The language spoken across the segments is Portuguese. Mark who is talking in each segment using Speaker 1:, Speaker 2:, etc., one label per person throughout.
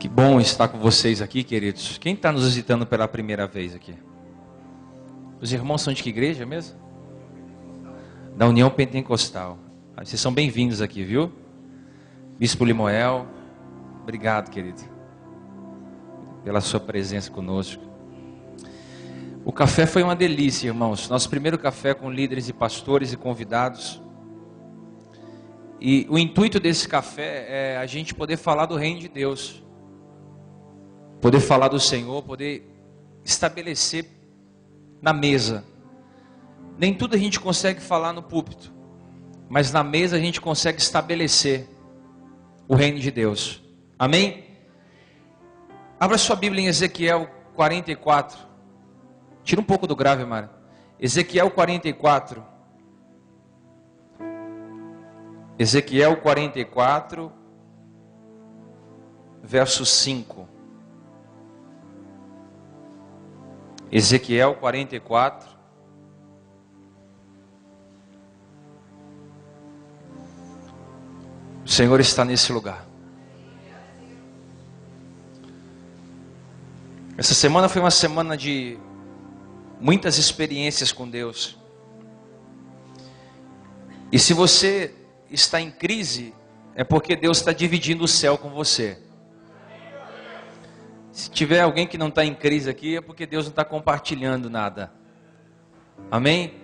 Speaker 1: Que bom estar com vocês aqui, queridos. Quem está nos visitando pela primeira vez aqui? Os irmãos são de que igreja mesmo? Da União Pentecostal. Vocês são bem-vindos aqui, viu? Bispo Limoel, obrigado, querido, pela sua presença conosco. O café foi uma delícia, irmãos. Nosso primeiro café com líderes e pastores e convidados. E o intuito desse café é a gente poder falar do reino de Deus, poder falar do Senhor, poder estabelecer na mesa. Nem tudo a gente consegue falar no púlpito, mas na mesa a gente consegue estabelecer o reino de Deus. Amém? Abra sua Bíblia em Ezequiel 44. Tira um pouco do grave, Mara. Ezequiel 44. Ezequiel 44, verso 5. Ezequiel 44. O Senhor está nesse lugar. Essa semana foi uma semana de muitas experiências com Deus. E se você está em crise, é porque Deus está dividindo o céu com você. Se tiver alguém que não está em crise aqui, é porque Deus não está compartilhando nada. Amém?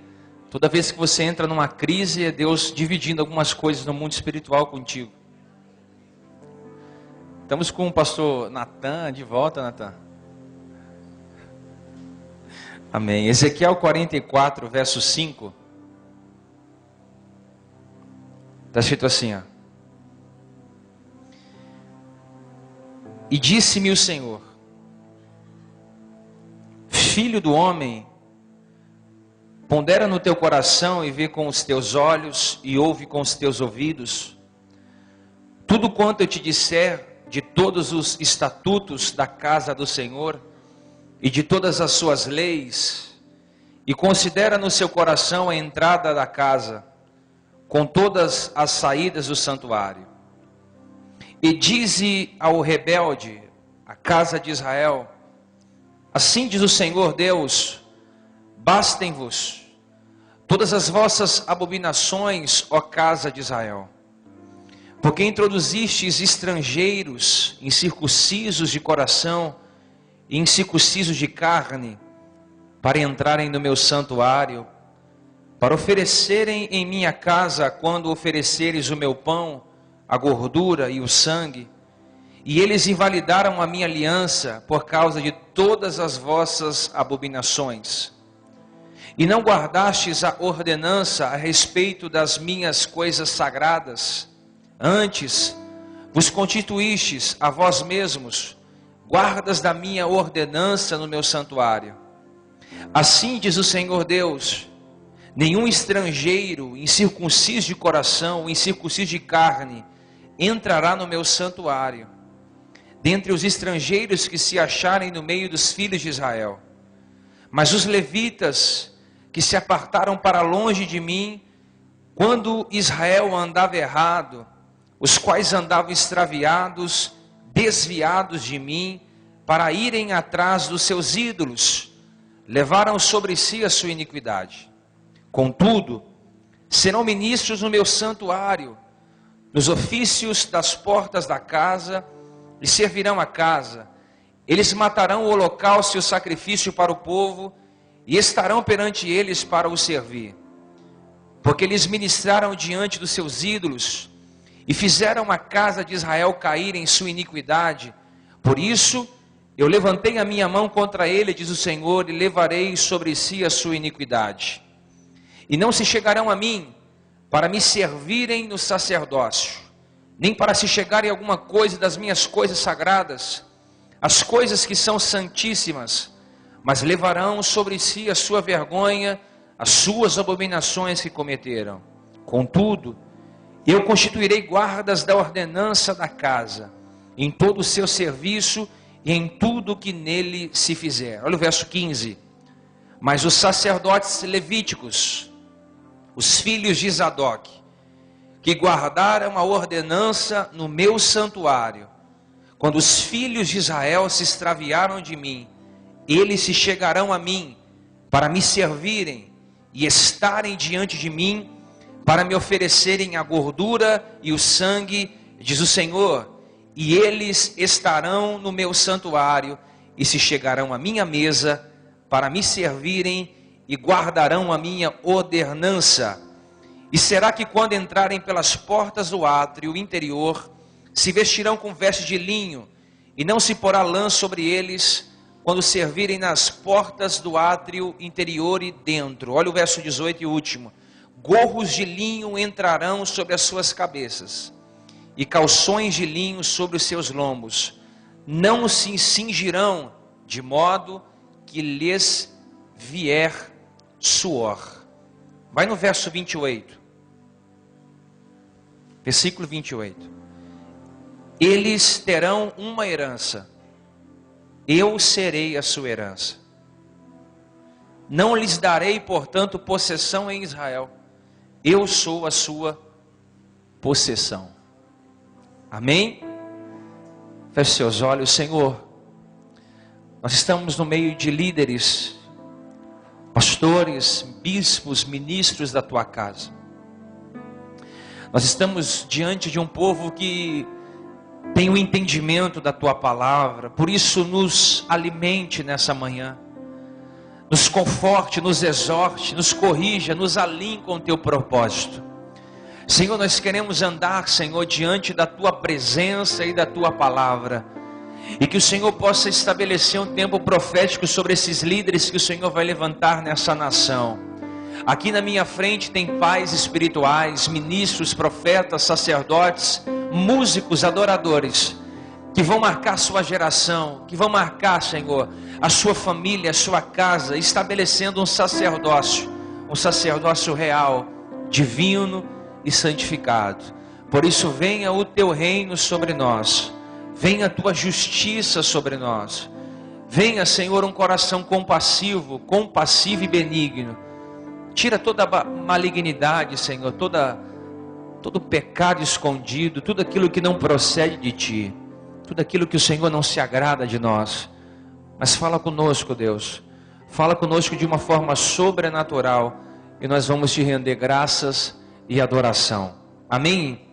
Speaker 1: Toda vez que você entra numa crise, é Deus dividindo algumas coisas no mundo espiritual contigo. Estamos com o pastor Natan de volta, Natan. Amém. Ezequiel 44, verso 5. Está escrito assim, ó. E disse-me o Senhor: Filho do homem, pondera no teu coração e vê com os teus olhos e ouve com os teus ouvidos tudo quanto eu te disser de todos os estatutos da casa do Senhor e de todas as suas leis, e considera no seu coração a entrada da casa, com todas as saídas do santuário. E dize ao rebelde, a casa de Israel: assim diz o Senhor Deus, bastem-vos todas as vossas abominações, ó casa de Israel, porque introduzistes estrangeiros, incircuncisos de coração e incircuncisos de carne, para entrarem no meu santuário, para oferecerem em minha casa, quando ofereceres o meu pão, a gordura e o sangue. E eles invalidaram a minha aliança por causa de todas as vossas abominações. E não guardastes a ordenança a respeito das minhas coisas sagradas. Antes, vos constituístes a vós mesmos guardas da minha ordenança no meu santuário. Assim diz o Senhor Deus: nenhum estrangeiro, incircunciso de coração, incircunciso de carne, entrará no meu santuário, dentre os estrangeiros que se acharem no meio dos filhos de Israel. Mas os levitas, que se apartaram para longe de mim, quando Israel andava errado, os quais andavam extraviados, desviados de mim, para irem atrás dos seus ídolos, levaram sobre si a sua iniquidade. Contudo, serão ministros no meu santuário, nos ofícios das portas da casa, e servirão a casa. Eles matarão o holocausto e o sacrifício para o povo, e estarão perante eles para o servir. Porque eles ministraram diante dos seus ídolos, e fizeram a casa de Israel cair em sua iniquidade. Por isso, eu levantei a minha mão contra ele, diz o Senhor, e levarei sobre si a sua iniquidade. E não se chegarão a mim para me servirem no sacerdócio, nem para se chegarem a alguma coisa das minhas coisas sagradas, as coisas que são santíssimas, mas levarão sobre si a sua vergonha, as suas abominações que cometeram. Contudo, eu constituirei guardas da ordenança da casa, em todo o seu serviço e em tudo que nele se fizer. Olha o verso 15. Mas os sacerdotes levíticos, os filhos de Zadoc, que guardaram a ordenança no meu santuário, quando os filhos de Israel se extraviaram de mim, eles se chegarão a mim para me servirem e estarem diante de mim para me oferecerem a gordura e o sangue, diz o Senhor, e eles estarão no meu santuário e se chegarão à minha mesa para me servirem e guardarão a minha ordenança. E será que quando entrarem pelas portas do átrio interior, se vestirão com vestes de linho, e não se porá lã sobre eles, quando servirem nas portas do átrio interior e dentro. Olha o verso 18 e último. Gorros de linho entrarão sobre as suas cabeças, e calções de linho sobre os seus lombos. Não se cingirão, de modo que lhes vier suor. Vai no verso 28. Versículo 28. Eles terão uma herança. Eu serei a sua herança. Não lhes darei, portanto, possessão em Israel. Eu sou a sua possessão. Amém? Feche seus olhos. Senhor, nós estamos no meio de líderes, pastores, bispos, ministros da tua casa. Nós estamos diante de um povo que tem o entendimento da tua palavra. Por isso nos alimente nessa manhã. Nos conforte, nos exorte, nos corrija, nos alinhe com o teu propósito. Senhor, nós queremos andar, Senhor, diante da tua presença e da tua palavra. E que o Senhor possa estabelecer um tempo profético sobre esses líderes que o Senhor vai levantar nessa nação. Aqui na minha frente tem pais espirituais, ministros, profetas, sacerdotes, músicos, adoradores, que vão marcar sua geração, que vão marcar, Senhor, a sua família, a sua casa, estabelecendo um sacerdócio real, divino e santificado. Por isso venha o teu reino sobre nós, venha a tua justiça sobre nós, venha, Senhor, um coração compassivo e benigno. Tira toda a malignidade, Senhor, todo pecado escondido, tudo aquilo que não procede de Ti, tudo aquilo que o Senhor não se agrada de nós. Mas fala conosco, Deus, fala conosco de uma forma sobrenatural, e nós vamos Te render graças e adoração. Amém?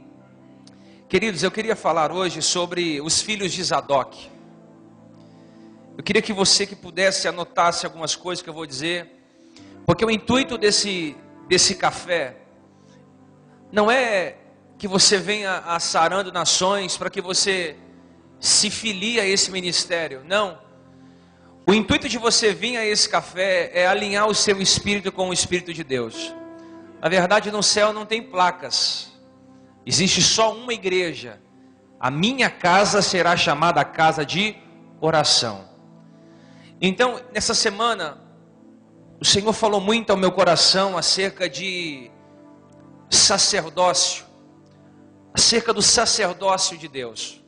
Speaker 1: Queridos, eu queria falar hoje sobre os filhos de Zadok. Eu queria que você que pudesse anotasse algumas coisas que eu vou dizer, porque o intuito desse café não é que você venha assarando nações para que você se filie a esse ministério. Não. O intuito de você vir a esse café é alinhar o seu espírito com o Espírito de Deus. Na verdade, no céu não tem placas. Existe só uma igreja. A minha casa será chamada casa de oração. Então, nessa semana, o Senhor falou muito ao meu coração acerca de sacerdócio, acerca do sacerdócio de Deus.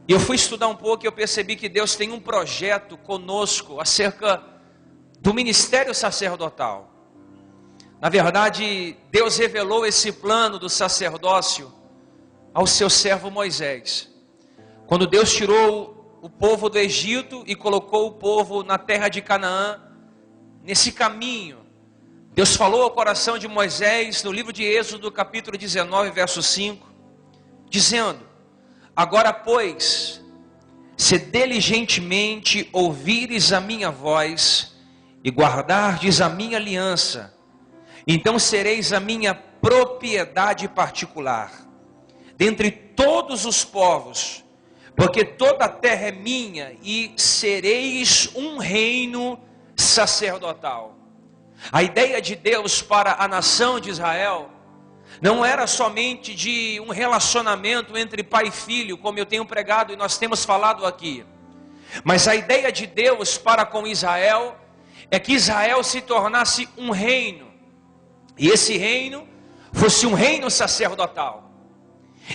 Speaker 1: E eu fui estudar um pouco e eu percebi que Deus tem um projeto conosco acerca do ministério sacerdotal. Na verdade, Deus revelou esse plano do sacerdócio ao seu servo Moisés. Quando Deus tirou o povo do Egito e colocou o povo na terra de Canaã, nesse caminho, Deus falou ao coração de Moisés, no livro de Êxodo, capítulo 19, verso 5, dizendo: agora, pois, se diligentemente ouvires a minha voz e guardardes a minha aliança, então sereis a minha propriedade particular, dentre todos os povos, porque toda a terra é minha, e sereis um reino sacerdotal. A ideia de Deus para a nação de Israel não era somente de um relacionamento entre pai e filho, como eu tenho pregado e nós temos falado aqui, mas a ideia de Deus para com Israel é que Israel se tornasse um reino, e esse reino fosse um reino sacerdotal.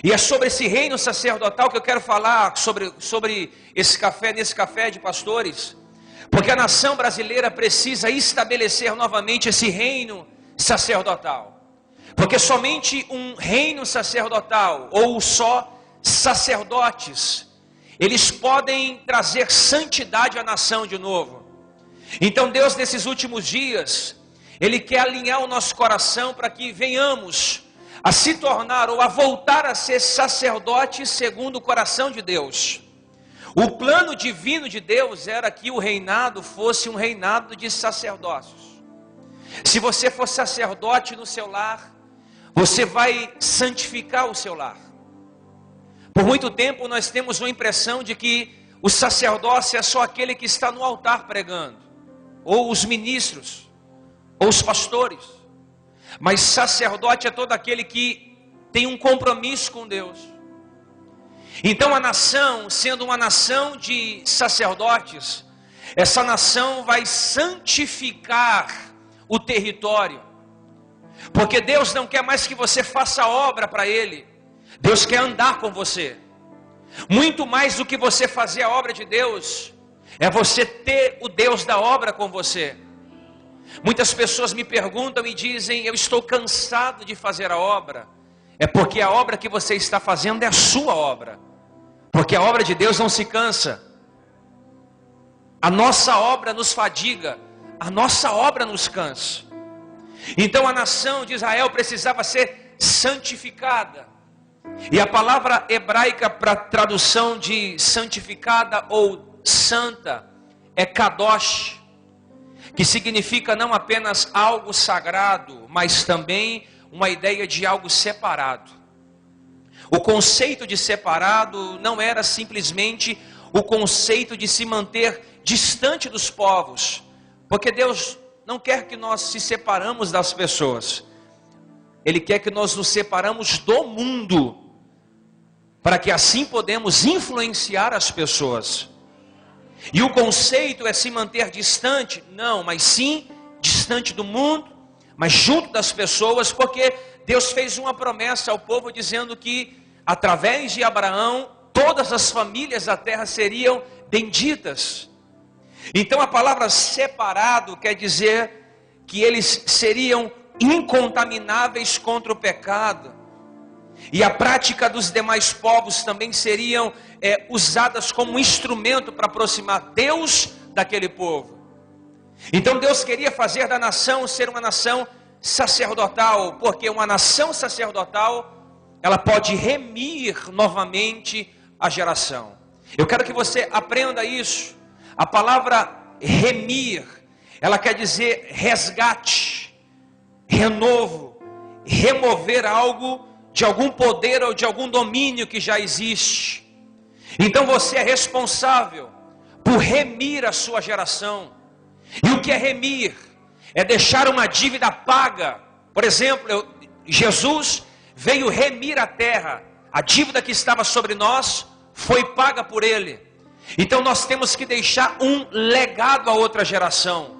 Speaker 1: E é sobre esse reino sacerdotal que eu quero falar sobre esse café, nesse café de pastores, porque a nação brasileira precisa estabelecer novamente esse reino sacerdotal, porque somente um reino sacerdotal, ou só sacerdotes, eles podem trazer santidade à nação de novo. Então Deus, nesses últimos dias, Ele quer alinhar o nosso coração para que venhamos a se tornar ou a voltar a ser sacerdotes segundo o coração de Deus. O plano divino de Deus era que o reinado fosse um reinado de sacerdócios. Se você for sacerdote no seu lar, você vai santificar o seu lar. Por muito tempo nós temos uma impressão de que o sacerdócio é só aquele que está no altar pregando, ou os ministros, ou os pastores. Mas sacerdote é todo aquele que tem um compromisso com Deus. Então a nação, sendo uma nação de sacerdotes, essa nação vai santificar o território. Porque Deus não quer mais que você faça obra para Ele. Deus quer andar com você. Muito mais do que você fazer a obra de Deus, é você ter o Deus da obra com você. Muitas pessoas me perguntam e dizem: eu estou cansado de fazer a obra. É porque a obra que você está fazendo é a sua obra. Porque a obra de Deus não se cansa. A nossa obra nos fadiga, a nossa obra nos cansa. Então a nação de Israel precisava ser santificada. E a palavra hebraica para tradução de santificada ou santa é kadosh, que significa não apenas algo sagrado, mas também uma ideia de algo separado. O conceito de separado não era simplesmente o conceito de se manter distante dos povos, porque Deus não quer que nós se separamos das pessoas. Ele quer que nós nos separamos do mundo, para que assim podemos influenciar as pessoas. E o conceito é se manter distante? Não, mas sim distante do mundo, mas junto das pessoas, porque Deus fez uma promessa ao povo dizendo que através de Abraão todas as famílias da terra seriam benditas. Então a palavra separado quer dizer que eles seriam incontamináveis contra o pecado. E a prática dos demais povos também seriam usadas como instrumento para aproximar Deus daquele povo. Então Deus queria fazer da nação ser uma nação sacerdotal, porque uma nação sacerdotal, ela pode remir novamente a geração. Eu quero que você aprenda isso. A palavra remir, ela quer dizer resgate, renovo, remover algo de algum poder ou de algum domínio que já existe. Então você é responsável por remir a sua geração. E o que é remir? É deixar uma dívida paga. Por exemplo, Jesus veio remir a terra. A dívida que estava sobre nós foi paga por Ele. Então nós temos que deixar um legado a outra geração.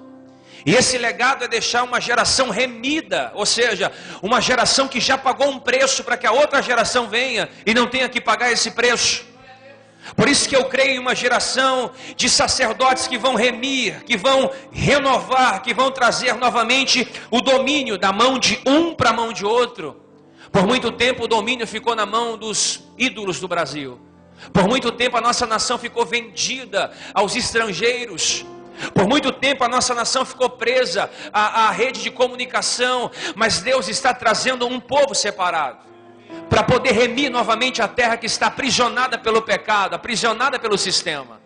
Speaker 1: E esse legado é deixar uma geração remida, ou seja, uma geração que já pagou um preço para que a outra geração venha e não tenha que pagar esse preço. Por isso que eu creio em uma geração de sacerdotes que vão remir, que vão renovar, que vão trazer novamente o domínio da mão de um para a mão de outro. Por muito tempo o domínio ficou na mão dos ídolos do Brasil. Por muito tempo a nossa nação ficou vendida aos estrangeiros. Por muito tempo a nossa nação ficou presa à rede de comunicação. Mas Deus está trazendo um povo separado, para poder remir novamente a terra que está aprisionada pelo pecado, aprisionada pelo sistema.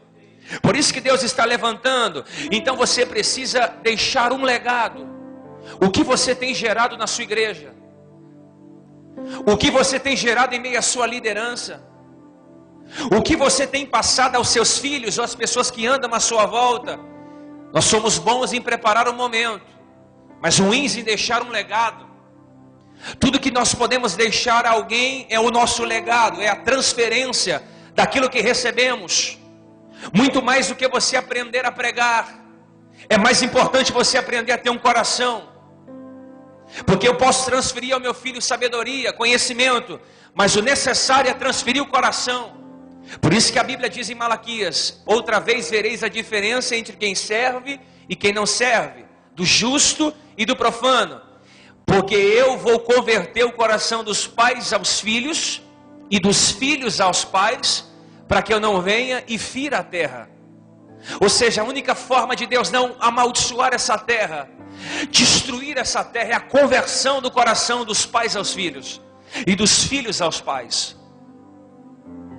Speaker 1: Por isso que Deus está levantando. Então você precisa deixar um legado. O que você tem gerado na sua igreja? O que você tem gerado em meio à sua liderança? O que você tem passado aos seus filhos ou às pessoas que andam à sua volta? Nós somos bons em preparar o momento, mas ruins em deixar um legado. Tudo que nós podemos deixar a alguém é o nosso legado, é a transferência daquilo que recebemos. Muito mais do que você aprender a pregar, é mais importante você aprender a ter um coração. Porque eu posso transferir ao meu filho sabedoria, conhecimento, mas o necessário é transferir o coração. Por isso que a Bíblia diz em Malaquias: outra vez vereis a diferença entre quem serve e quem não serve, do justo e do profano. Porque eu vou converter o coração dos pais aos filhos, e dos filhos aos pais, para que eu não venha e fira a terra. Ou seja, a única forma de Deus não amaldiçoar essa terra, destruir essa terra, é a conversão do coração dos pais aos filhos e dos filhos aos pais.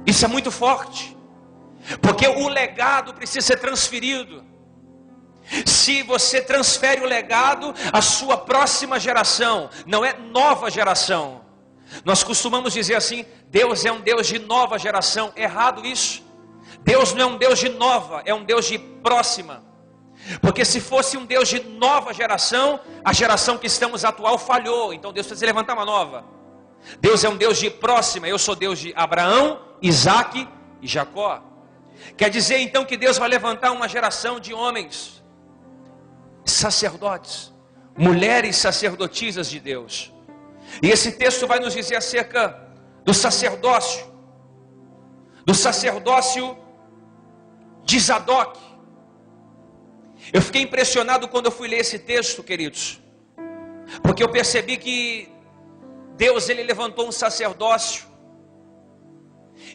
Speaker 1: Isso é muito forte, porque o legado precisa ser transferido. Se você transfere o legado à sua próxima geração, não é nova geração. Nós costumamos dizer assim: Deus é um Deus de nova geração. Errado isso. Deus não é um Deus de nova, é um Deus de próxima. Porque se fosse um Deus de nova geração, a geração que estamos atual falhou. Então Deus precisa levantar uma nova. Deus é um Deus de próxima. Eu sou Deus de Abraão, Isaque e Jacó. Quer dizer então que Deus vai levantar uma geração de homens, sacerdotes, mulheres sacerdotisas de Deus. E esse texto vai nos dizer acerca do sacerdócio de Zadok. Eu fiquei impressionado quando eu fui ler esse texto, queridos, porque eu percebi que Deus, ele levantou um sacerdócio,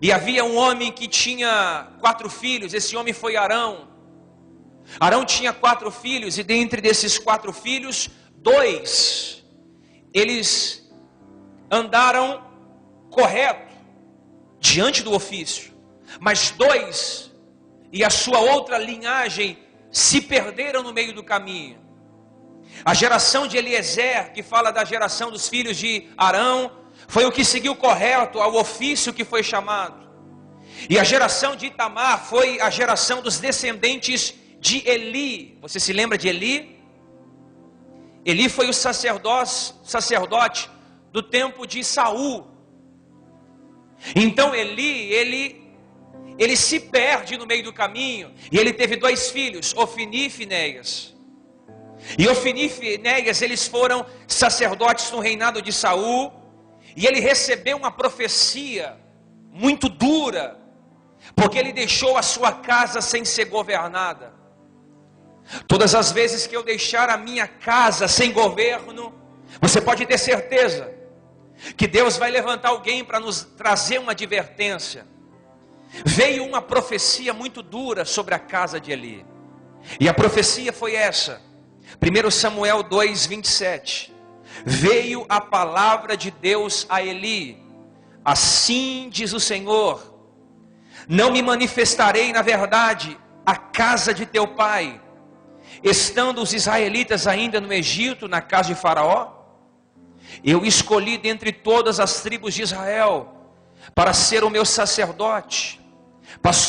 Speaker 1: e havia um homem que tinha 4 filhos. Esse homem foi Arão. Arão tinha 4 filhos, e dentre desses 4 filhos, 2, eles andaram correto diante do ofício, mas 2 e a sua outra linhagem se perderam no meio do caminho. A geração de Eliezer, que fala da geração dos filhos de Arão, foi o que seguiu correto ao ofício que foi chamado. E a geração de Itamar foi a geração dos descendentes de Eli. Você se lembra de Eli? Eli foi o sacerdote do tempo de Saul. Então Eli se perde no meio do caminho, e ele teve 2 filhos, Ofni e Finéias. E Ofni e Finéias, eles foram sacerdotes no reinado de Saul, e ele recebeu uma profecia muito dura, porque ele deixou a sua casa sem ser governada. Todas as vezes que eu deixar a minha casa sem governo, você pode ter certeza que Deus vai levantar alguém para nos trazer uma advertência. Veio uma profecia muito dura sobre a casa de Eli, e a profecia foi essa: 1 Samuel 2:27. Veio a palavra de Deus a Eli: assim diz o Senhor, não me manifestarei na verdade à casa de teu pai, estando os israelitas ainda no Egito, na casa de Faraó? Eu escolhi dentre todas as tribos de Israel para ser o meu sacerdote,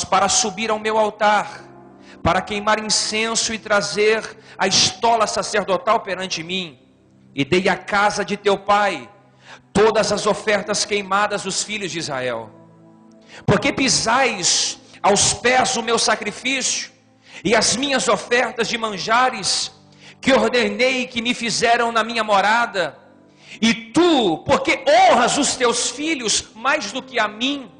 Speaker 1: para subir ao meu altar, para queimar incenso e trazer a estola sacerdotal perante mim. E dei à casa de teu pai todas as ofertas queimadas dos filhos de Israel. Porque pisais aos pés o meu sacrifício e as minhas ofertas de manjares, que ordenei que me fizeram na minha morada? E tu, porque honras os teus filhos mais do que a mim,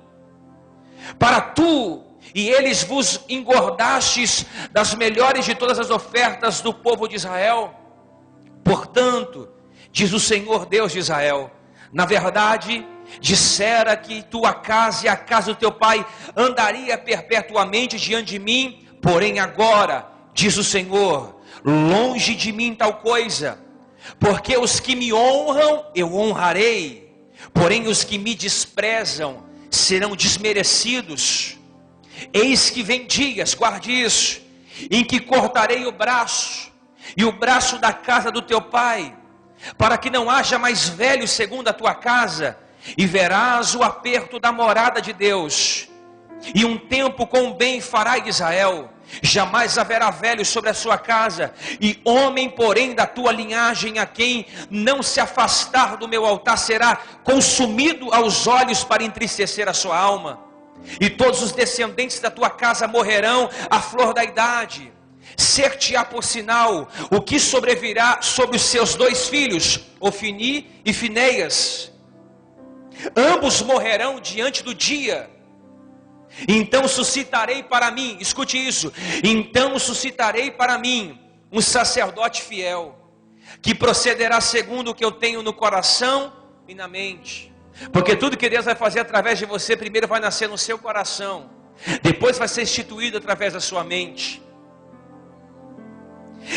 Speaker 1: para tu e eles vos engordastes das melhores de todas as ofertas do povo de Israel. Portanto, diz o Senhor Deus de Israel, na verdade, dissera que tua casa e a casa do teu pai andaria perpetuamente diante de mim, porém agora, diz o Senhor, longe de mim tal coisa, porque os que me honram eu honrarei, porém os que me desprezam serão desmerecidos. Eis que vem dias, guarde isso, em que cortarei o braço e o braço da casa do teu pai, para que não haja mais velho segundo a tua casa, e verás o aperto da morada de Deus. E um tempo com bem fará Israel, jamais haverá velho sobre a sua casa, e homem porém da tua linhagem a quem não se afastar do meu altar será consumido aos olhos para entristecer a sua alma. E todos os descendentes da tua casa morrerão à flor da idade. Ser-te-á por sinal o que sobrevirá sobre os seus 2 filhos, Ofni e Finéias. Ambos morrerão diante do dia. Então suscitarei para mim, escute isso, então suscitarei para mim um sacerdote fiel, que procederá segundo o que eu tenho no coração e na mente. Porque tudo que Deus vai fazer através de você, primeiro vai nascer no seu coração, depois vai ser instituído através da sua mente.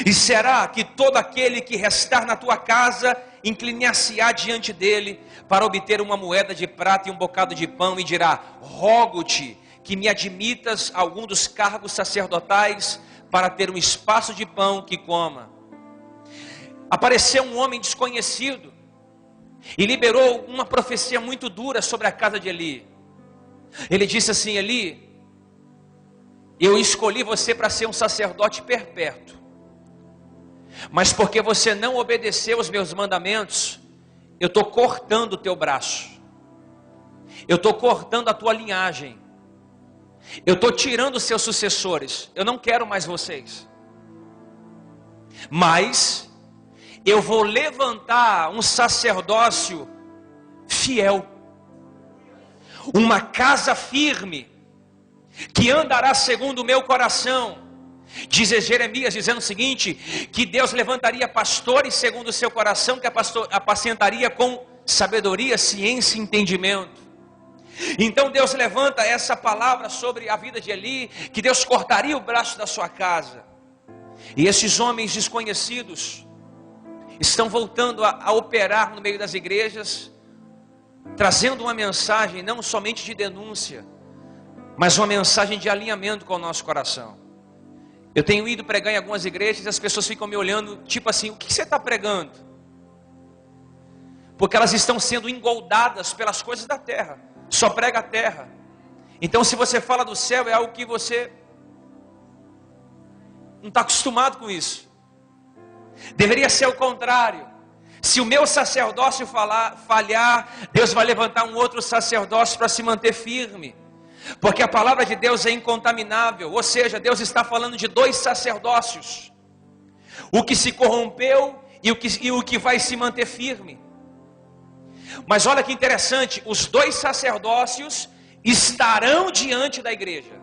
Speaker 1: E será que todo aquele que restar na tua casa inclinar-se-á diante dele para obter uma moeda de prata e um bocado de pão, e dirá: rogo-te que me admitas a algum dos cargos sacerdotais, para ter um espaço de pão que coma. Apareceu um homem desconhecido e liberou uma profecia muito dura sobre a casa de Eli. Ele disse assim: Eli, eu escolhi você para ser um sacerdote perpétuo, mas porque você não obedeceu os meus mandamentos, eu estou cortando o teu braço, eu estou cortando a tua linhagem, eu estou tirando os seus sucessores, eu não quero mais vocês, mas eu vou levantar um sacerdócio fiel, uma casa firme, que andará segundo o meu coração. Diz Jeremias dizendo o seguinte, que Deus levantaria pastores segundo o seu coração, que apacentaria com sabedoria, ciência e entendimento. Então Deus levanta essa palavra sobre a vida de Eli, que Deus cortaria o braço da sua casa. E esses homens desconhecidos estão voltando a operar no meio das igrejas, trazendo uma mensagem não somente de denúncia, mas uma mensagem de alinhamento com o nosso coração. Eu tenho ido pregar em algumas igrejas e as pessoas ficam me olhando, tipo assim: o que você está pregando? Porque elas estão sendo engoldadas pelas coisas da terra, só prega a terra. Então se você fala do céu, é algo que você não está acostumado com isso. Deveria ser o contrário. Se o meu sacerdócio falhar, Deus vai levantar um outro sacerdócio para se manter firme, porque a palavra de Deus é incontaminável. Ou seja, Deus está falando de dois sacerdócios: o que se corrompeu e o que vai se manter firme. Mas olha que interessante, os dois sacerdócios estarão diante da igreja,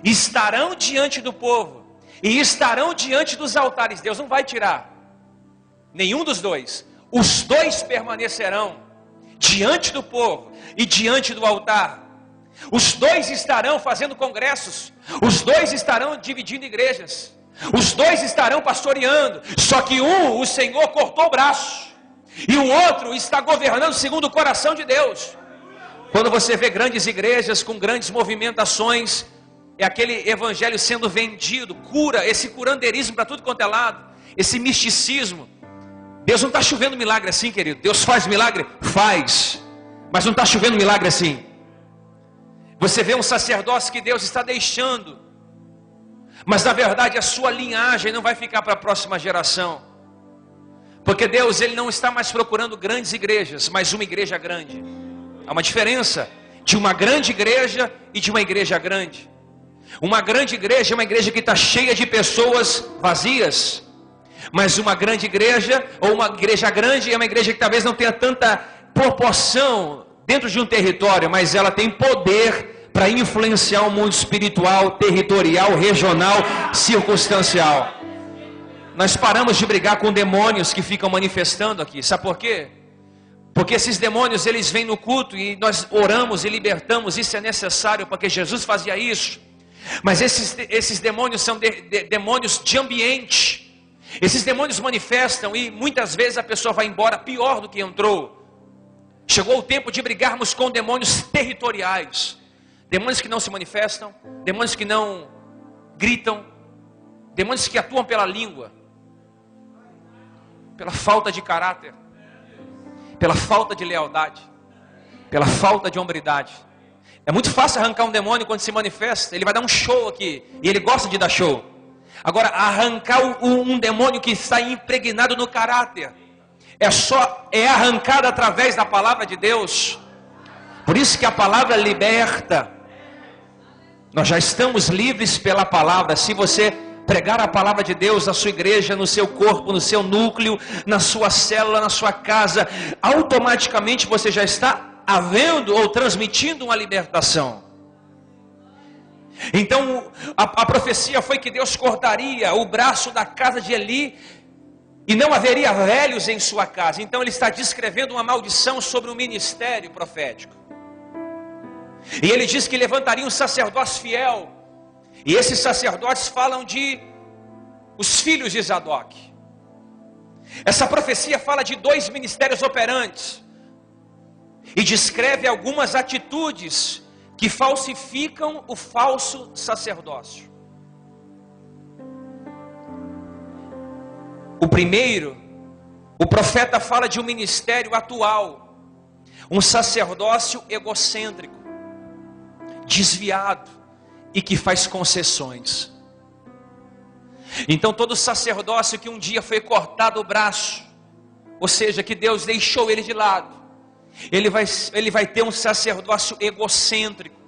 Speaker 1: estarão diante do povo, e estarão diante dos altares. Deus não vai tirar nenhum dos dois. Os dois permanecerão diante do povo e diante do altar. Os dois estarão fazendo congressos, os dois estarão dividindo igrejas, os dois estarão pastoreando. Só que o Senhor cortou o braço, e o outro está governando segundo o coração de Deus. Quando você vê grandes igrejas com grandes movimentações, é aquele evangelho sendo vendido, cura, esse curandeirismo para tudo quanto é lado, esse misticismo. Deus não está chovendo milagre assim, querido. Deus faz milagre? Faz, mas não está chovendo milagre assim. Você vê um sacerdócio que Deus está deixando, mas na verdade a sua linhagem não vai ficar para a próxima geração, porque Deus, Ele não está mais procurando grandes igrejas, mas uma igreja grande. Há uma diferença de uma grande igreja e de uma igreja grande. Uma grande igreja é uma igreja que está cheia de pessoas vazias, mas uma grande igreja, ou uma igreja grande, é uma igreja que talvez não tenha tanta proporção dentro de um território, mas ela tem poder para influenciar o mundo espiritual, territorial, regional, circunstancial. Nós paramos de brigar com demônios que ficam manifestando aqui. Sabe por quê? Porque esses demônios, eles vêm no culto e nós oramos e libertamos. Isso é necessário, porque Jesus fazia isso. Mas esses demônios são demônios de ambiente. Esses demônios manifestam e muitas vezes a pessoa vai embora pior do que entrou. Chegou o tempo de brigarmos com demônios territoriais. Demônios que não se manifestam, demônios que não gritam, demônios que atuam pela língua, pela falta de caráter, pela falta de lealdade, pela falta de hombridade. É muito fácil arrancar um demônio quando se manifesta. Ele vai dar um show aqui, e ele gosta de dar show. Agora, arrancar um demônio que está impregnado no caráter, é arrancado através da palavra de Deus. Por isso que a palavra liberta. Nós já estamos livres pela palavra. Se você pregar a palavra de Deus na sua igreja, no seu corpo, no seu núcleo, na sua célula, na sua casa, automaticamente você já está havendo ou transmitindo uma libertação. Então a profecia foi que Deus cortaria o braço da casa de Eli e não haveria velhos em sua casa. Então ele está descrevendo uma maldição sobre o ministério profético. E ele diz que levantaria um sacerdócio fiel. E esses sacerdotes falam de os filhos de Zadok. Essa profecia fala de 2 ministérios operantes. E descreve algumas atitudes que falsificam o falso sacerdócio. O primeiro, o profeta fala de um ministério atual, um sacerdócio egocêntrico, desviado e que faz concessões. Então todo sacerdócio que um dia foi cortado o braço, ou seja, que Deus deixou ele de lado, ele vai ter um sacerdócio egocêntrico,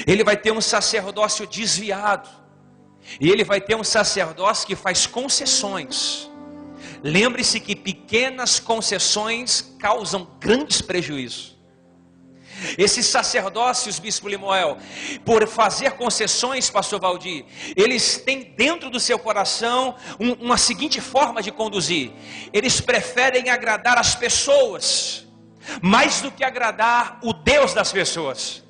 Speaker 1: ele vai ter um sacerdócio desviado, e ele vai ter um sacerdócio que faz concessões. Lembre-se que pequenas concessões causam grandes prejuízos. Esses sacerdócios, Bispo Limoel, por fazer concessões, Pastor Valdir, eles têm dentro do seu coração uma seguinte forma de conduzir. Eles preferem agradar as pessoas, mais do que agradar o Deus das pessoas.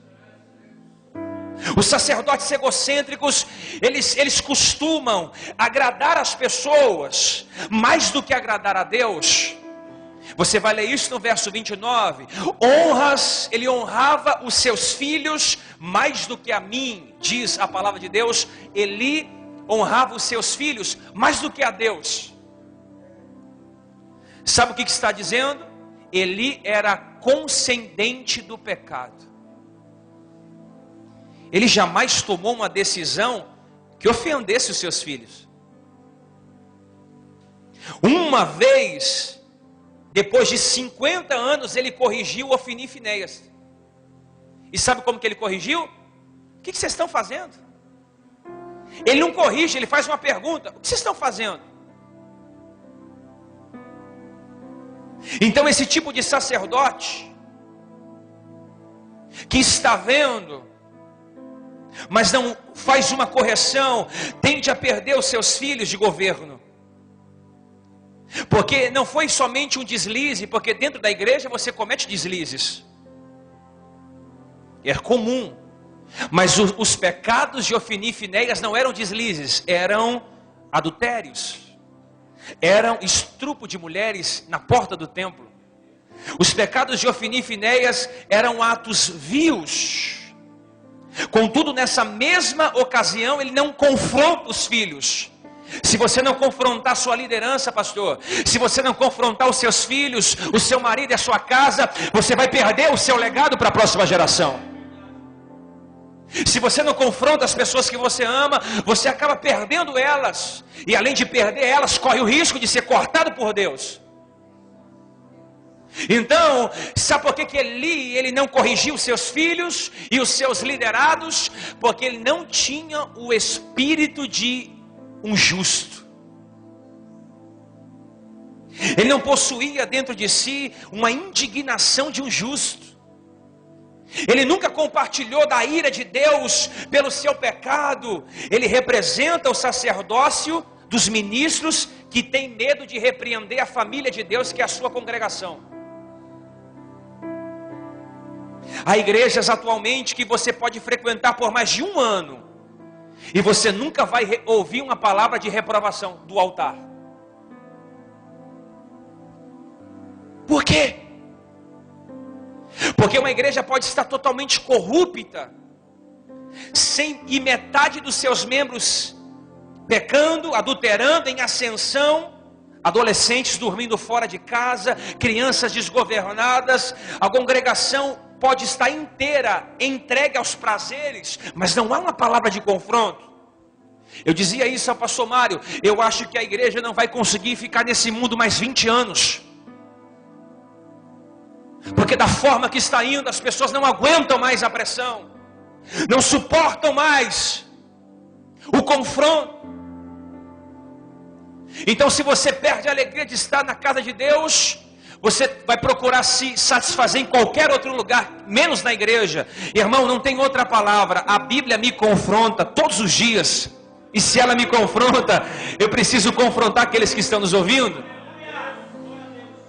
Speaker 1: Os sacerdotes egocêntricos, eles costumam agradar as pessoas, mais do que agradar a Deus. Você vai ler isso no verso 29. Ele honrava os seus filhos mais do que a mim, diz a palavra de Deus. Eli honrava os seus filhos mais do que a Deus. Sabe o que está dizendo? Eli era condescendente do pecado. Ele jamais tomou uma decisão que ofendesse os seus filhos. Uma vez, depois de 50 anos, ele corrigiu Ofni e Finéias. E sabe como que ele corrigiu? O que vocês estão fazendo? Ele não corrige, ele faz uma pergunta: o que vocês estão fazendo? Então esse tipo de sacerdote, que está vendo, mas não faz uma correção, tende a perder os seus filhos de governo. Porque não foi somente um deslize, porque dentro da igreja você comete deslizes. É comum. Mas os pecados de Ofni e Finéias não eram deslizes, eram adultérios. Eram estupro de mulheres na porta do templo. Os pecados de Ofni e Finéias eram atos vios. Contudo, nessa mesma ocasião, ele não confronta os filhos. Se você não confrontar sua liderança, pastor, se você não confrontar os seus filhos, o seu marido e a sua casa, você vai perder o seu legado para a próxima geração. Se você não confronta as pessoas que você ama, você acaba perdendo elas. E além de perder elas, corre o risco de ser cortado por Deus. Então, sabe por que Eli ele não corrigiu os seus filhos e os seus liderados? Porque ele não tinha o espírito de um justo. Ele não possuía dentro de si uma indignação de um justo. Ele nunca compartilhou da ira de Deus pelo seu pecado. Ele representa o sacerdócio dos ministros que tem medo de repreender a família de Deus, que é a sua congregação. Há igrejas atualmente que você pode frequentar por mais de um ano e você nunca vai ouvir uma palavra de reprovação do altar. Por quê? Porque uma igreja pode estar totalmente corrupta, e metade dos seus membros pecando, adulterando, em ascensão, adolescentes dormindo fora de casa, crianças desgovernadas. A congregação pode estar inteira entregue aos prazeres, mas não há uma palavra de confronto. Eu dizia isso ao pastor Mário: eu acho que a igreja não vai conseguir ficar nesse mundo mais 20 anos. Porque da forma que está indo, as pessoas não aguentam mais a pressão, não suportam mais o confronto. Então, se você perde a alegria de estar na casa de Deus, você vai procurar se satisfazer em qualquer outro lugar, menos na igreja. Irmão, não tem outra palavra. A Bíblia me confronta todos os dias. E se ela me confronta, eu preciso confrontar aqueles que estão nos ouvindo.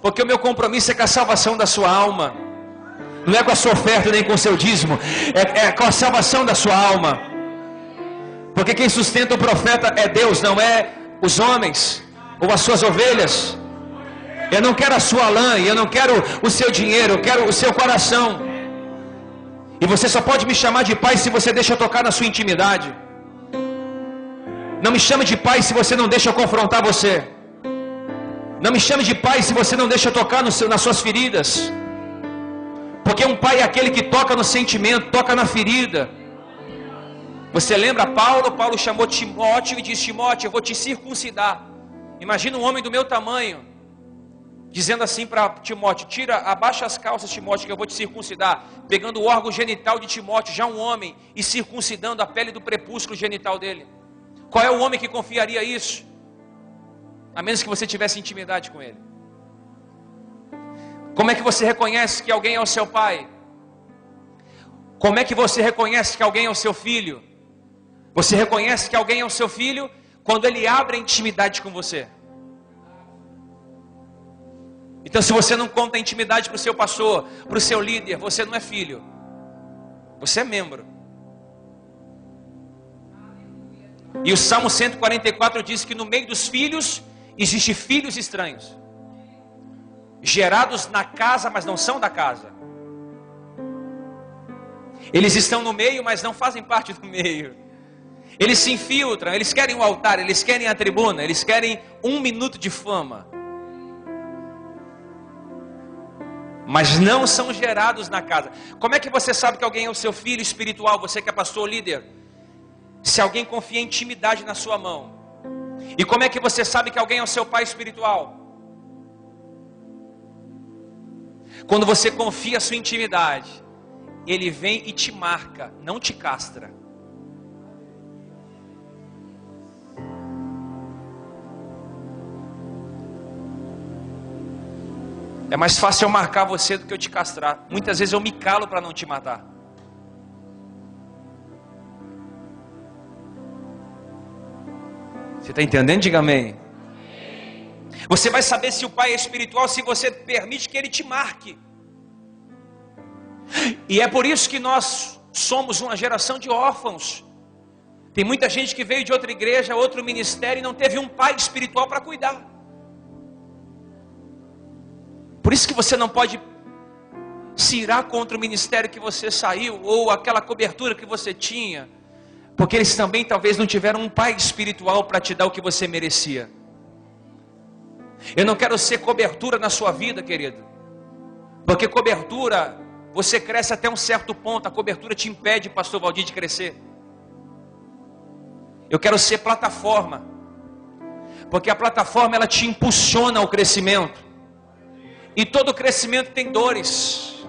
Speaker 1: Porque o meu compromisso é com a salvação da sua alma. Não é com a sua oferta nem com o seu dízimo. É com a salvação da sua alma. Porque quem sustenta o profeta é Deus, não é os homens ou as suas ovelhas. Eu não quero a sua lã, eu não quero o seu dinheiro, eu quero o seu coração. E você só pode me chamar de pai se você deixa eu tocar na sua intimidade. Não me chame de pai se você não deixa eu confrontar você. Não me chame de pai se você não deixa eu tocar nas suas feridas. Porque um pai é aquele que toca no sentimento, toca na ferida. Você lembra Paulo? Paulo chamou Timóteo e disse: Timóteo, eu vou te circuncidar. Imagina um homem do meu tamanho dizendo assim para Timóteo: abaixa as calças, Timóteo, que eu vou te circuncidar. Pegando o órgão genital de Timóteo, já um homem, e circuncidando a pele do prepúsculo genital dele. Qual é o homem que confiaria isso? A menos que você tivesse intimidade com ele. Como é que você reconhece que alguém é o seu pai? Como é que você reconhece que alguém é o seu filho? Você reconhece que alguém é o seu filho quando ele abre a intimidade com você. Então, se você não conta a intimidade para o seu pastor, para o seu líder, você não é filho. Você é membro. E o Salmo 144 diz que no meio dos filhos existem filhos estranhos, gerados na casa, mas não são da casa. Eles estão no meio, mas não fazem parte do meio. Eles se infiltram, eles querem o altar, eles querem a tribuna, eles querem 1 minuto de fama. Mas não são gerados na casa. Como é que você sabe que alguém é o seu filho espiritual? Você que é pastor, líder. Se alguém confia em intimidade na sua mão. E como é que você sabe que alguém é o seu pai espiritual? Quando você confia a sua intimidade, ele vem e te marca, não te castra. É mais fácil eu marcar você do que eu te castrar. Muitas vezes eu me calo para não te matar. Você está entendendo? Diga amém. Você vai saber se o pai é espiritual se você permite que ele te marque. E é por isso que nós somos uma geração de órfãos. Tem muita gente que veio de outra igreja, outro ministério e não teve um pai espiritual para cuidar. Por isso que você não pode se irar contra o ministério que você saiu, ou aquela cobertura que você tinha, porque eles também talvez não tiveram um pai espiritual para te dar o que você merecia. Eu não quero ser cobertura na sua vida, querido, porque cobertura, você cresce até um certo ponto, a cobertura te impede, pastor Valdir, de crescer. Eu quero ser plataforma, porque a plataforma ela te impulsiona ao crescimento. E todo crescimento tem dores.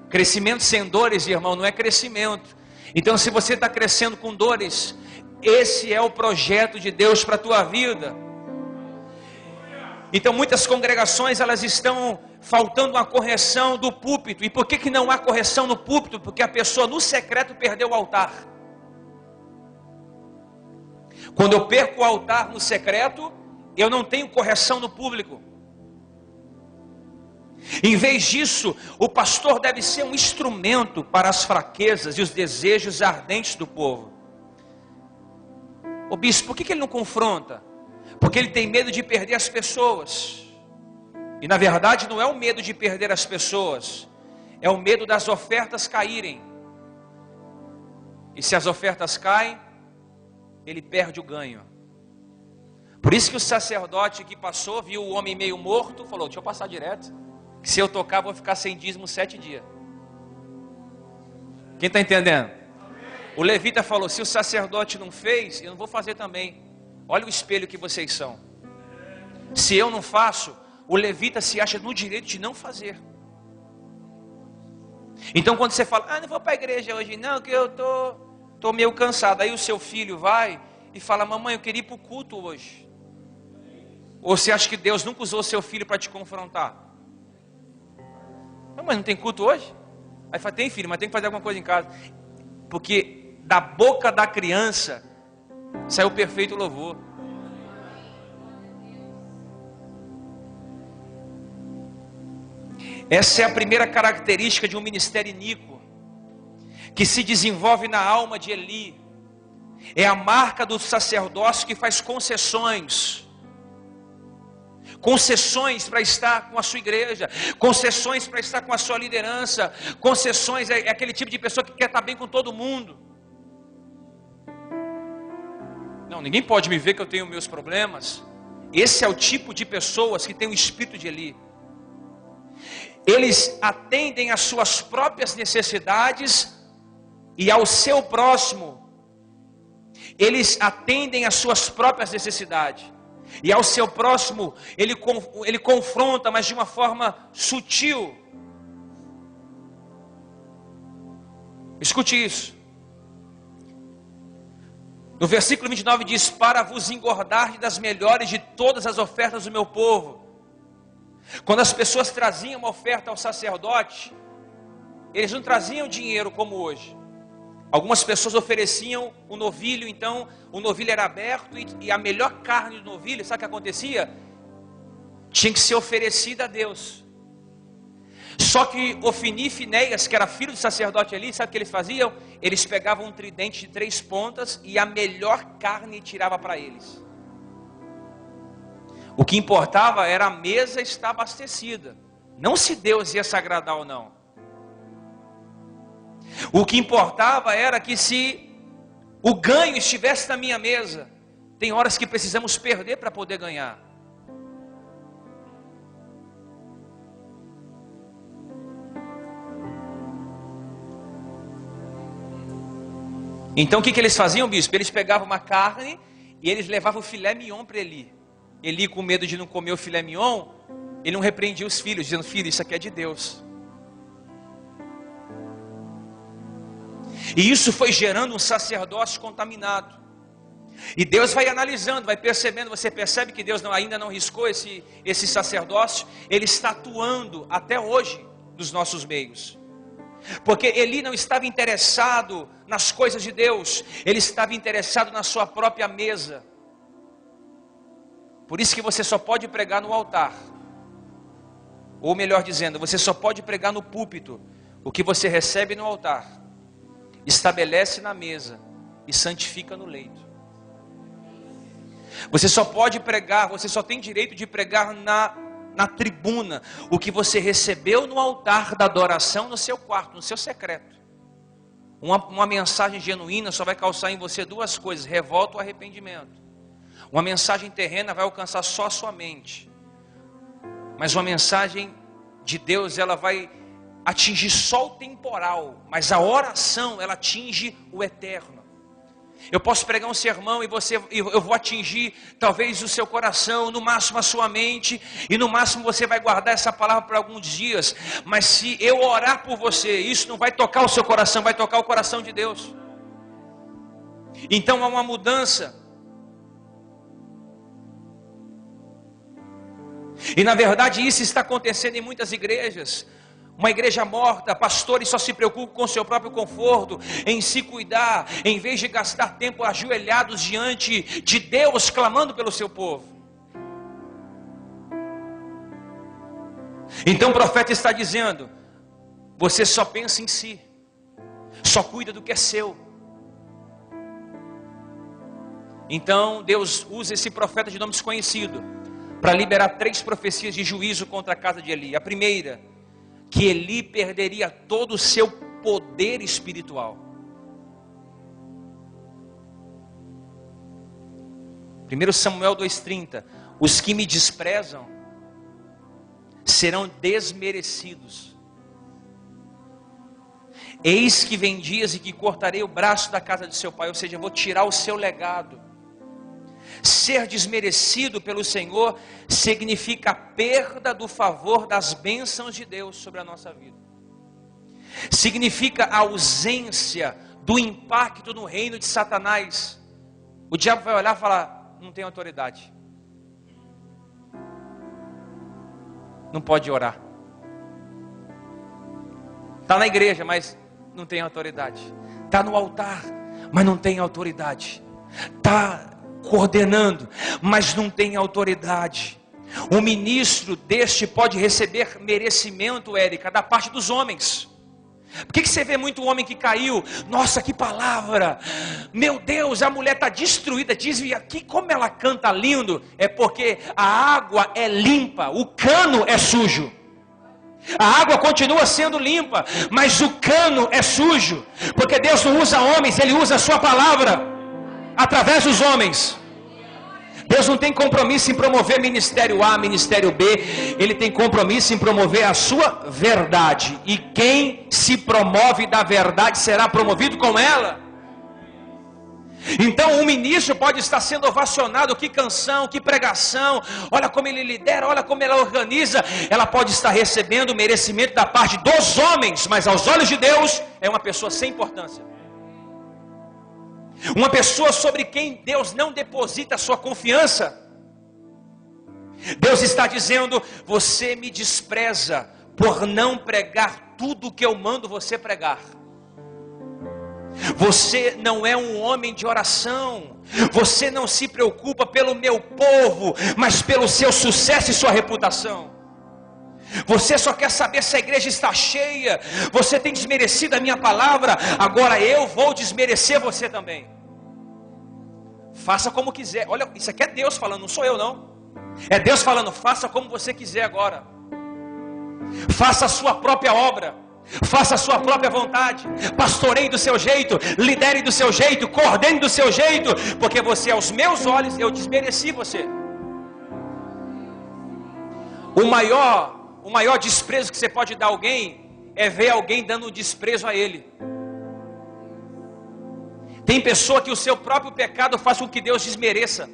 Speaker 1: Crescimento sem dores, irmão, não é crescimento. Então, se você está crescendo com dores, esse é o projeto de Deus para a tua vida. Então, muitas congregações, elas estão faltando uma correção do púlpito. E por que não há correção no púlpito? Porque a pessoa no secreto perdeu o altar. Quando eu perco o altar no secreto, eu não tenho correção no público. Em vez disso, o pastor deve ser um instrumento para as fraquezas e os desejos ardentes do povo. O bispo, por que ele não confronta? Porque ele tem medo de perder as pessoas. E na verdade não é o medo de perder as pessoas, é o medo das ofertas caírem. E se as ofertas caem, ele perde o ganho. Por isso que o sacerdote que passou, viu o homem meio morto, falou: deixa eu passar direto, que se eu tocar vou ficar sem dízimo 7 dias. Quem está entendendo? O levita falou: se o sacerdote não fez, eu não vou fazer também. Olha o espelho que vocês são. Se eu não faço, o levita se acha no direito de não fazer. Então quando você fala: não vou para a igreja hoje não, que eu tô meio cansado. Aí o seu filho vai e fala: mamãe, eu queria ir para o culto hoje. Ou você acha que Deus nunca usou seu filho para te confrontar? Mas não tem culto hoje? Aí fala: tem filho, mas tem que fazer alguma coisa em casa. Porque da boca da criança Saiu perfeito o louvor. Essa é a primeira característica de um ministério iníquo, que se desenvolve na alma de Eli. É a marca do sacerdócio que faz concessões para estar com a sua igreja, concessões para estar com a sua liderança, concessões, é aquele tipo de pessoa que quer estar bem com todo mundo. Não, ninguém pode me ver que eu tenho meus problemas. Esse é o tipo de pessoas que tem o espírito de Eli. Eles atendem às suas próprias necessidades e ao seu próximo. Eles atendem às suas próprias necessidades. E ao seu próximo, ele confronta, mas de uma forma sutil. Escute isso. No versículo 29 diz: para vos engordar das melhores de todas as ofertas do meu povo. Quando as pessoas traziam uma oferta ao sacerdote, eles não traziam dinheiro como hoje. Algumas pessoas ofereciam o novilho, então o novilho era aberto e a melhor carne do novilho, sabe o que acontecia? Tinha que ser oferecida a Deus. Só que Ofni e Finéias, que era filho do sacerdote ali, sabe o que eles faziam? Eles pegavam um tridente de 3 pontas e a melhor carne tirava para eles. O que importava era a mesa estar abastecida, não se Deus ia se agradar ou não. O que importava era que se o ganho estivesse na minha mesa. Tem horas que precisamos perder para poder ganhar. Então o que eles faziam, bispo? Eles pegavam uma carne e eles levavam o filé mignon para Eli. Eli, com medo de não comer o filé mignon, ele não repreendia os filhos, dizendo: filho, isso aqui é de Deus. E isso foi gerando um sacerdócio contaminado. E Deus vai analisando, vai percebendo. Você percebe que Deus ainda não riscou esse sacerdócio. Ele está atuando até hoje nos nossos meios. Porque Eli não estava interessado nas coisas de Deus, ele estava interessado na sua própria mesa. Por isso que você só pode pregar no altar, ou melhor dizendo, você só pode pregar no púlpito o que você recebe no altar, estabelece na mesa e santifica no leito. Você só pode pregar, você só tem direito de pregar na tribuna o que você recebeu no altar da adoração, no seu quarto, no seu secreto. Uma mensagem genuína só vai causar em você 2 coisas: revolta ou arrependimento. Uma mensagem terrena vai alcançar só a sua mente, mas uma mensagem de Deus, ela vai atingir só o temporal, mas a oração, ela atinge o eterno. Eu posso pregar um sermão e eu vou atingir talvez o seu coração, no máximo a sua mente, e no máximo você vai guardar essa palavra por alguns dias. Mas se eu orar por você, isso não vai tocar o seu coração, vai tocar o coração de Deus. Então há uma mudança. E na verdade isso está acontecendo em muitas igrejas. Uma igreja morta, pastores só se preocupam com o seu próprio conforto, em se cuidar, em vez de gastar tempo ajoelhados diante de Deus, clamando pelo seu povo. Então o profeta está dizendo: você só pensa em si, só cuida do que é seu. Então Deus usa esse profeta de nome desconhecido para liberar 3 profecias de juízo contra a casa de Eli. A primeira, que Eli perderia todo o seu poder espiritual. 1 Samuel 2,30: os que me desprezam serão desmerecidos. Eis que vem dias em que cortarei o braço da casa de seu pai, ou seja, eu vou tirar o seu legado. Ser desmerecido pelo Senhor significa a perda do favor das bênçãos de Deus sobre a nossa vida. Significa a ausência do impacto no reino de Satanás. O diabo vai olhar e falar: não tem autoridade, não pode orar, está na igreja, mas não tem autoridade, está no altar, mas não tem autoridade. está coordenando, mas não tem autoridade. O ministro deste pode receber merecimento, Érica, da parte dos homens. Por que você vê muito homem que caiu? Nossa, que palavra! Meu Deus, a mulher está destruída. Diz aqui como ela canta lindo. É porque a água é limpa, o cano é sujo. A água continua sendo limpa, mas o cano é sujo. Porque Deus não usa homens, Ele usa a sua palavra através dos homens. Deus não tem compromisso em promover ministério A, ministério B. Ele tem compromisso em promover a sua verdade. E quem se promove da verdade será promovido com ela. Então o ministro pode estar sendo ovacionado. Que canção, que pregação. Olha como ele lidera, olha como ela organiza. Ela pode estar recebendo merecimento da parte dos homens, mas aos olhos de Deus é uma pessoa sem importância. Uma pessoa sobre quem Deus não deposita a sua confiança. Deus está dizendo: você me despreza por não pregar tudo o que eu mando você pregar. Você não é um homem de oração. Você não se preocupa pelo meu povo, mas pelo seu sucesso e sua reputação. Você só quer saber se a igreja está cheia. Você tem desmerecido a minha palavra. Agora eu vou desmerecer você também. Faça como quiser. Olha, isso aqui é Deus falando, não sou eu não. É Deus falando: faça como você quiser agora. Faça a sua própria obra. Faça a sua própria vontade. Pastoreie do seu jeito. Lidere do seu jeito. Coordene do seu jeito. Porque você, aos meus olhos, eu desmereci você. O maior desprezo que você pode dar a alguém é ver alguém dando desprezo a ele. Tem pessoa que o seu próprio pecado faz com que Deus desmereça.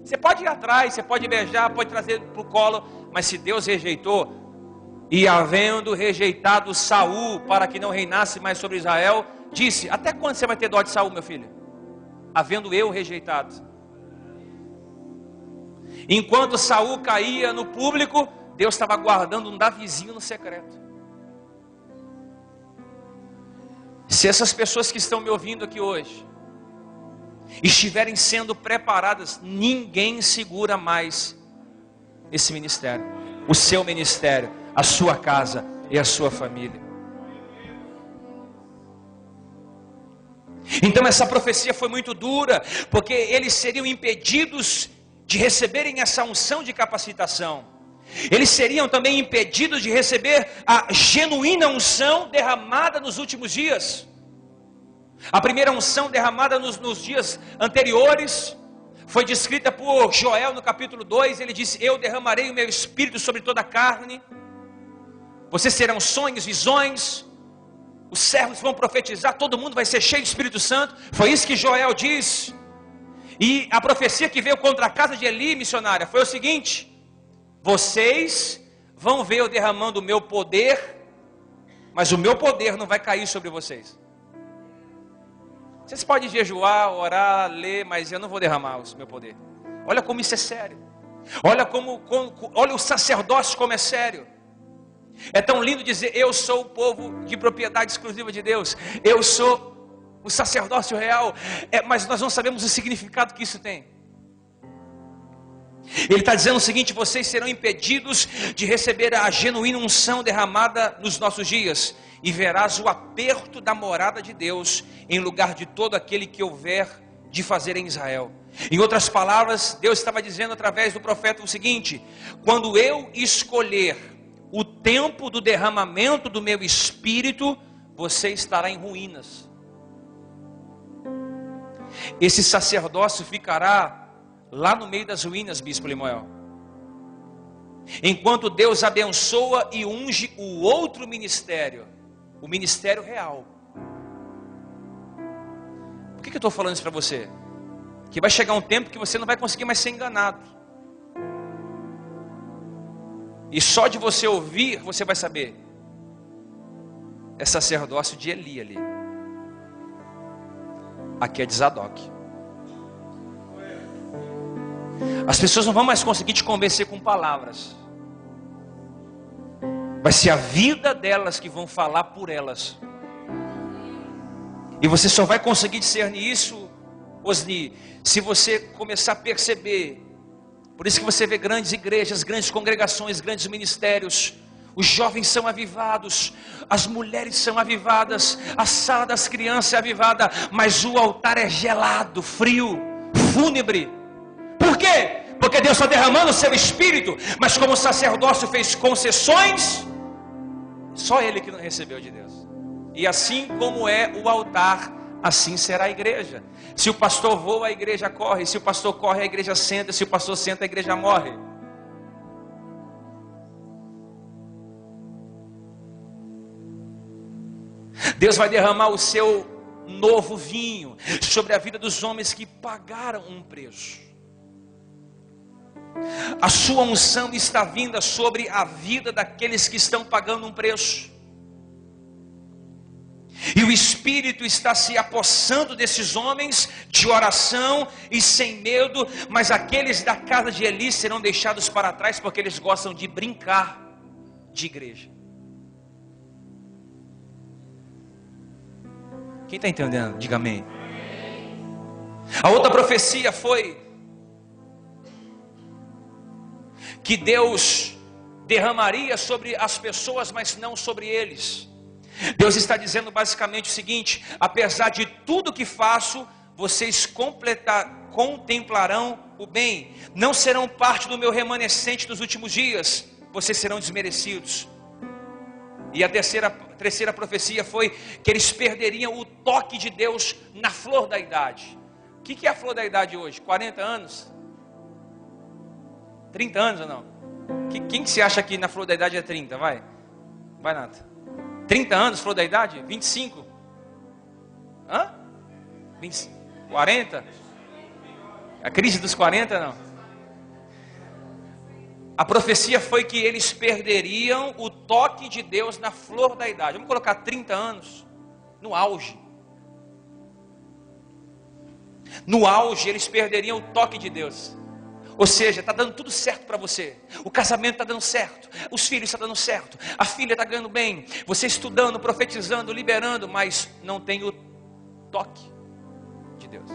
Speaker 1: Você pode ir atrás, você pode beijar, pode trazer para o colo, mas se Deus rejeitou, e havendo rejeitado Saul para que não reinasse mais sobre Israel, disse: até quando você vai ter dó de Saul, meu filho? Havendo eu rejeitado. Enquanto Saul caía no público, Deus estava guardando um Davizinho no secreto. Se essas pessoas que estão me ouvindo aqui hoje estiverem sendo preparadas, ninguém segura mais esse ministério, o seu ministério, a sua casa e a sua família. Então essa profecia foi muito dura, porque eles seriam impedidos de receberem essa unção de capacitação. Eles seriam também impedidos de receber a genuína unção derramada nos últimos dias. A primeira unção derramada nos dias anteriores foi descrita por Joel no capítulo 2. Ele disse: eu derramarei o meu espírito sobre toda a carne. Vocês terão sonhos, visões. Os servos vão profetizar. Todo mundo vai ser cheio do Espírito Santo. Foi isso que Joel diz. E a profecia que veio contra a casa de Eli, missionária, foi o seguinte: vocês vão ver eu derramando o meu poder, mas o meu poder não vai cair sobre vocês. Vocês podem jejuar, orar, ler, mas eu não vou derramar o meu poder. Olha como isso é sério. Olha o sacerdócio como é sério. É tão lindo dizer: eu sou o povo de propriedade exclusiva de Deus. Eu sou o sacerdócio real. Mas nós não sabemos o significado que isso tem. Ele está dizendo o seguinte: vocês serão impedidos de receber a genuína unção derramada nos nossos dias, e verás o aperto da morada de Deus em lugar de todo aquele que houver de fazer em Israel. Em outras palavras, Deus estava dizendo através do profeta o seguinte: quando eu escolher o tempo do derramamento do meu espírito, você estará em ruínas. Esse sacerdócio ficará lá no meio das ruínas, Bispo Limoel. Enquanto Deus abençoa e unge o outro ministério, o ministério real. Por que eu estou falando isso para você? Que vai chegar um tempo que você não vai conseguir mais ser enganado. E só de você ouvir, você vai saber: é sacerdócio de Eli ali. Aqui é de Zadok. As pessoas não vão mais conseguir te convencer com palavras. Vai ser a vida delas que vão falar por elas. E você só vai conseguir discernir isso Osni, se você começar a perceber, por isso que você vê grandes igrejas, grandes congregações, grandes ministérios, os jovens são avivados, as mulheres são avivadas, a sala das crianças é avivada, mas o altar é gelado, frio, fúnebre. Por quê? Porque Deus está derramando o seu espírito, mas como o sacerdócio fez concessões, só ele que não recebeu de Deus. E assim como é o altar, assim será a igreja. Se o pastor voa, a igreja corre. Se o pastor corre, a igreja senta. Se o pastor senta, a igreja morre. Deus vai derramar o seu novo vinho sobre a vida dos homens que pagaram um preço. A sua unção está vinda sobre a vida daqueles que estão pagando um preço. E o Espírito está se apossando desses homens de oração e sem medo, mas aqueles da casa de Eli serão deixados para trás porque eles gostam de brincar de igreja. Quem está entendendo? Diga amém. A outra profecia foi que Deus derramaria sobre as pessoas, mas não sobre eles. Deus está dizendo basicamente o seguinte: apesar de tudo que faço, vocês contemplarão o bem, não serão parte do meu remanescente dos últimos dias, vocês serão desmerecidos. E a terceira profecia foi que eles perderiam o toque de Deus na flor da idade. O que é a flor da idade hoje? 40 anos? 30 anos ou não? Quem que se acha que na flor da idade é 30? Vai Nata. 30 anos, flor da idade? 25? Hã? 20, 40? A crise dos 40 não. A profecia foi que eles perderiam o toque de Deus na flor da idade. Vamos colocar 30 anos no auge. No auge eles perderiam o toque de Deus. Ou seja, está dando tudo certo para você. O casamento está dando certo. Os filhos estão dando certo. A filha está ganhando bem. Você estudando, profetizando, liberando, mas não tem o toque de Deus.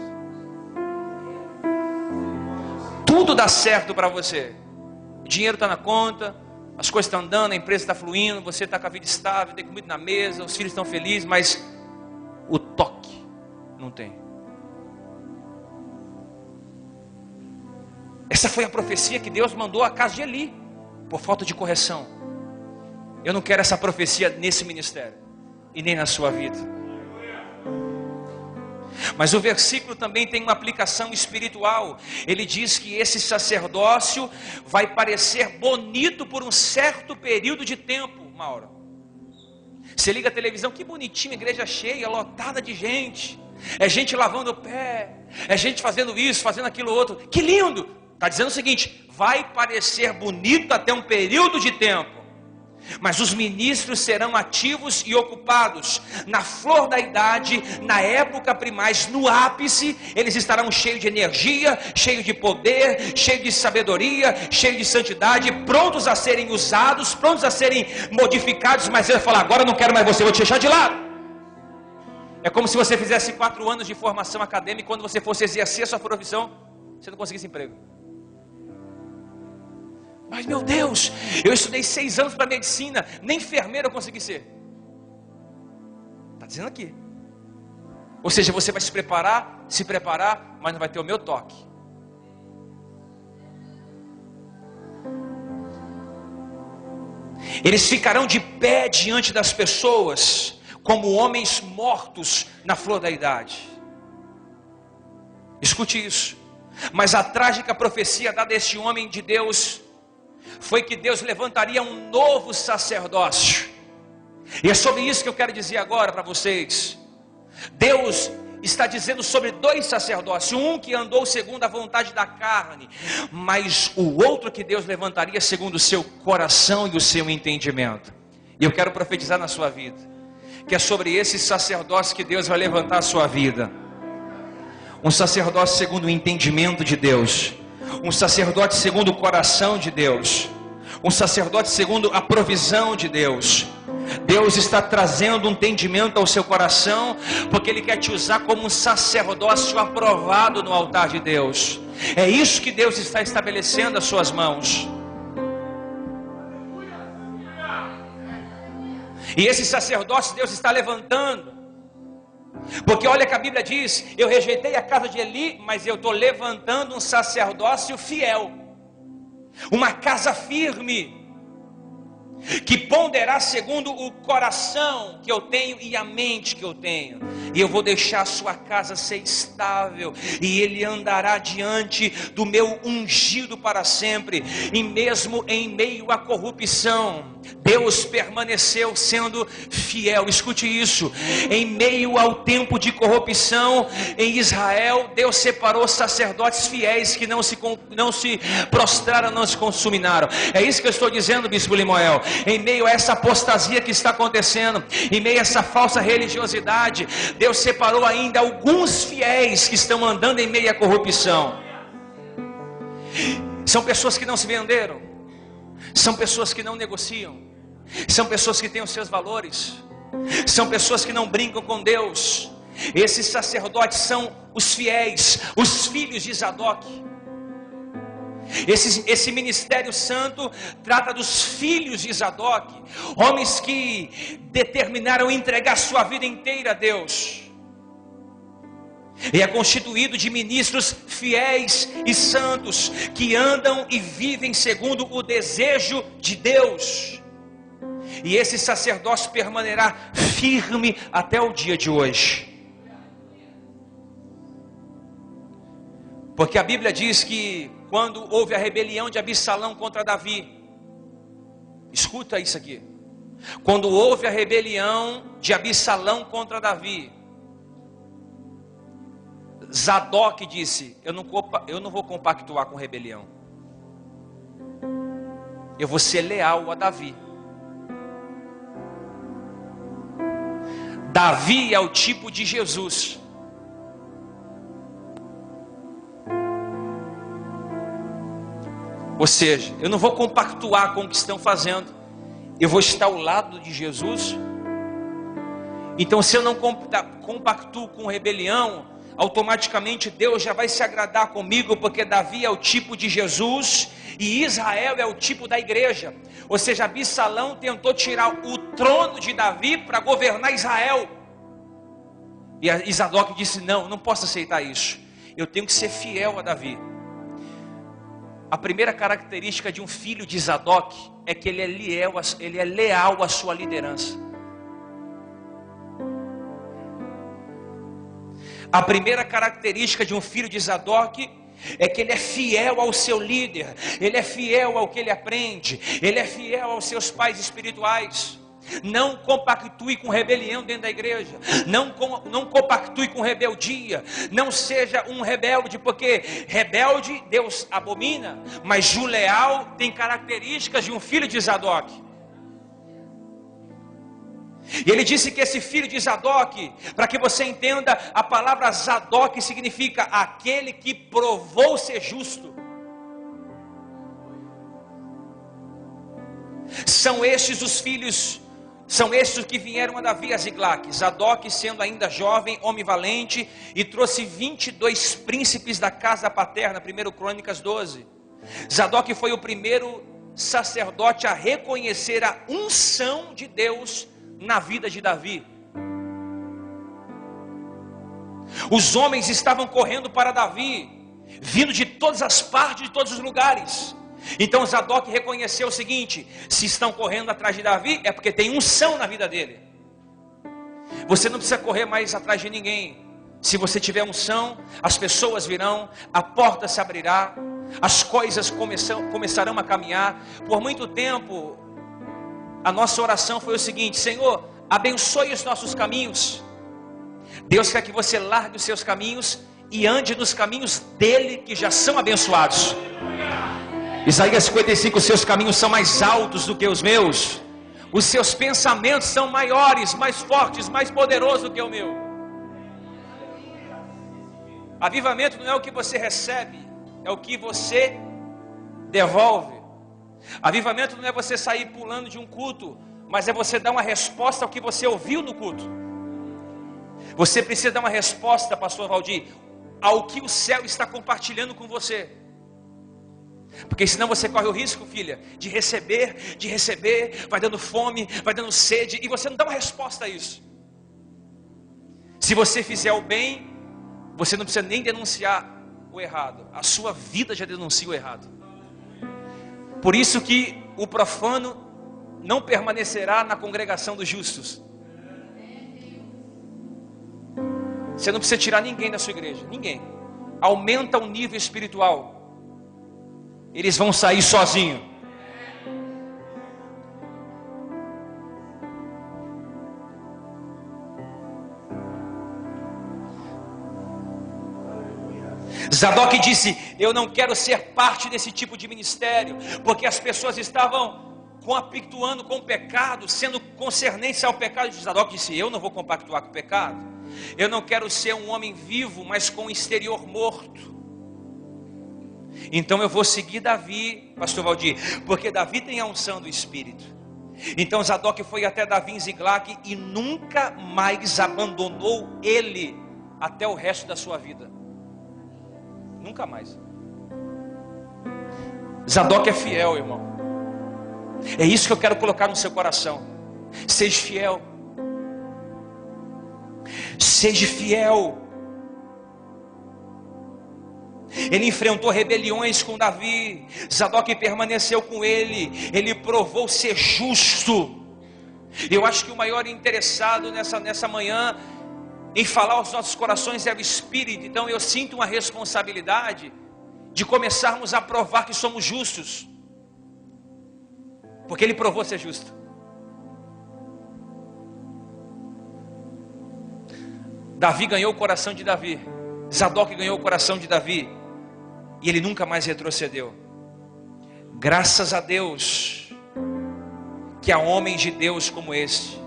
Speaker 1: Tudo dá certo para você. O dinheiro está na conta, as coisas estão andando, a empresa está fluindo, você está com a vida estável, tem comida na mesa, os filhos estão felizes, mas o toque não tem. Essa foi a profecia que Deus mandou à casa de Eli, por falta de correção. Eu não quero essa profecia nesse ministério, e nem na sua vida. Mas o versículo também tem uma aplicação espiritual. Ele diz que esse sacerdócio vai parecer bonito por um certo período de tempo. Mauro, você liga a televisão, que bonitinho, igreja cheia, lotada de gente. É gente lavando o pé, é gente fazendo isso, fazendo aquilo outro. Que lindo! Está dizendo o seguinte: vai parecer bonito até um período de tempo, mas os ministros serão ativos e ocupados. Na flor da idade, na época primaz, no ápice, eles estarão cheios de energia, cheios de poder, cheios de sabedoria, cheios de santidade, prontos a serem usados, prontos a serem modificados. Mas ele vai falar: agora eu não quero mais você, vou te deixar de lado. É como se você fizesse 4 anos de formação acadêmica e quando você fosse exercer a sua profissão, você não conseguisse emprego. Mas meu Deus, eu estudei 6 anos para medicina, nem enfermeiro eu consegui ser. Está dizendo aqui. Ou seja, você vai se preparar, mas não vai ter o meu toque. Eles ficarão de pé diante das pessoas, como homens mortos na flor da idade. Escute isso. Mas a trágica profecia dada a este homem de Deus foi que Deus levantaria um novo sacerdócio. E é sobre isso que eu quero dizer agora para vocês. Deus está dizendo sobre 2 sacerdócios: um que andou segundo a vontade da carne, mas o outro que Deus levantaria segundo o seu coração e o seu entendimento. E eu quero profetizar na sua vida, que é sobre esse sacerdócio que Deus vai levantar a sua vida. Um sacerdócio segundo o entendimento de Deus, um sacerdote segundo o coração de Deus, um sacerdote segundo a provisão de Deus. Deus está trazendo um entendimento ao seu coração, porque Ele quer te usar como um sacerdócio aprovado no altar de Deus. É isso que Deus está estabelecendo às suas mãos. E esse sacerdócio Deus está levantando, porque olha que a Bíblia diz: eu rejeitei a casa de Eli, mas eu estou levantando um sacerdócio fiel, uma casa firme, que ponderará segundo o coração que eu tenho e a mente que eu tenho. E eu vou deixar a sua casa ser estável, e ele andará diante do meu ungido para sempre. E mesmo em meio à corrupção, Deus permaneceu sendo fiel. Escute isso: em meio ao tempo de corrupção em Israel, Deus separou sacerdotes fiéis que não se prostraram, não se consuminaram. É isso que eu estou dizendo, Bispo Limoel. Em meio a essa apostasia que está acontecendo, em meio a essa falsa religiosidade, Deus separou ainda alguns fiéis que estão andando em meio à corrupção. São pessoas que não se venderam, são pessoas que não negociam, são pessoas que têm os seus valores, são pessoas que não brincam com Deus. Esses sacerdotes são os fiéis, os filhos de Zadok. Esse ministério santo trata dos filhos de Zadok, homens que determinaram entregar sua vida inteira a Deus. E é constituído de ministros fiéis e santos, que andam e vivem segundo o desejo de Deus. E esse sacerdócio permanecerá firme até o dia de hoje. Porque a Bíblia diz que quando houve a rebelião de Absalão contra Davi, escuta isso aqui: quando houve a rebelião de Absalão contra Davi, Zadok disse: eu não vou compactuar com rebelião, eu vou ser leal a Davi. Davi é o tipo de Jesus. Ou seja, eu não vou compactuar com o que estão fazendo, eu vou estar ao lado de Jesus. Então, se eu não compactuo com rebelião, automaticamente Deus já vai se agradar comigo, porque Davi é o tipo de Jesus e Israel é o tipo da igreja. Ou seja, Absalão tentou tirar o trono de Davi para governar Israel, e Zadok disse: não posso aceitar isso, eu tenho que ser fiel a Davi. A primeira característica de um filho de Zadok é que ele é leal à sua liderança. A primeira característica de um filho de Zadok é que ele é fiel ao seu líder, ele é fiel ao que ele aprende, ele é fiel aos seus pais espirituais. Não compactue com rebelião dentro da igreja, não compactue com rebeldia, não seja um rebelde, porque rebelde Deus abomina, mas o leal tem características de um filho de Zadok. E ele disse que esse filho de Zadok, para que você entenda, a palavra Zadok significa aquele que provou ser justo. São estes os filhos, são estes que vieram a Davi a Ziglac. Zadok, sendo ainda jovem, homem valente, e trouxe 22 príncipes da casa paterna, 1 Crônicas 12. Zadok foi o primeiro sacerdote a reconhecer a unção de Deus na vida de Davi. Os homens estavam correndo para Davi, vindo de todas as partes, de todos os lugares. Então Zadok reconheceu o seguinte: se estão correndo atrás de Davi, é porque tem unção na vida dele. Você não precisa correr mais atrás de ninguém. Se você tiver unção, as pessoas virão, a porta se abrirá, as coisas começarão a caminhar. Por muito tempo, a nossa oração foi o seguinte: Senhor, abençoe os nossos caminhos. Deus quer que você largue os seus caminhos e ande nos caminhos dele, que já são abençoados. Isaías 55, os seus caminhos são mais altos do que os meus, os seus pensamentos são maiores, mais fortes, mais poderosos do que o meu. Avivamento não é o que você recebe, é o que você devolve. Avivamento não é você sair pulando de um culto, mas é você dar uma resposta ao que você ouviu no culto. Você precisa dar uma resposta, pastor Valdir, ao que o céu está compartilhando com você. Porque senão você corre o risco, filha, de receber, vai dando fome, vai dando sede, e você não dá uma resposta a isso. Se você fizer o bem, você não precisa nem denunciar o errado, a sua vida já denuncia o errado. Por isso que o profano não permanecerá na congregação dos justos. Você não precisa tirar ninguém da sua igreja, ninguém. Aumenta o nível espiritual, eles vão sair sozinhos. Zadok disse: eu não quero ser parte desse tipo de ministério, porque as pessoas estavam compactuando com o pecado, sendo concernentes ao pecado. Zadok disse: eu não vou compactuar com o pecado. Eu não quero ser um homem vivo, mas com o exterior morto. Então eu vou seguir Davi, pastor Valdir, porque Davi tem a unção do Espírito. Então Zadok foi até Davi em Ziclag e nunca mais abandonou ele até o resto da sua vida. Nunca mais. Zadok é fiel, irmão. É isso que eu quero colocar no seu coração. Seja fiel. Seja fiel. Ele enfrentou rebeliões com Davi. Zadok permaneceu com ele. Ele provou ser justo. Eu acho que o maior interessado nessa manhã em falar aos nossos corações é o Espírito. Então eu sinto uma responsabilidade de começarmos a provar que somos justos, porque ele provou ser justo. Davi ganhou o coração de Davi, Zadok ganhou o coração de Davi, e ele nunca mais retrocedeu. Graças a Deus que há homens de Deus como este.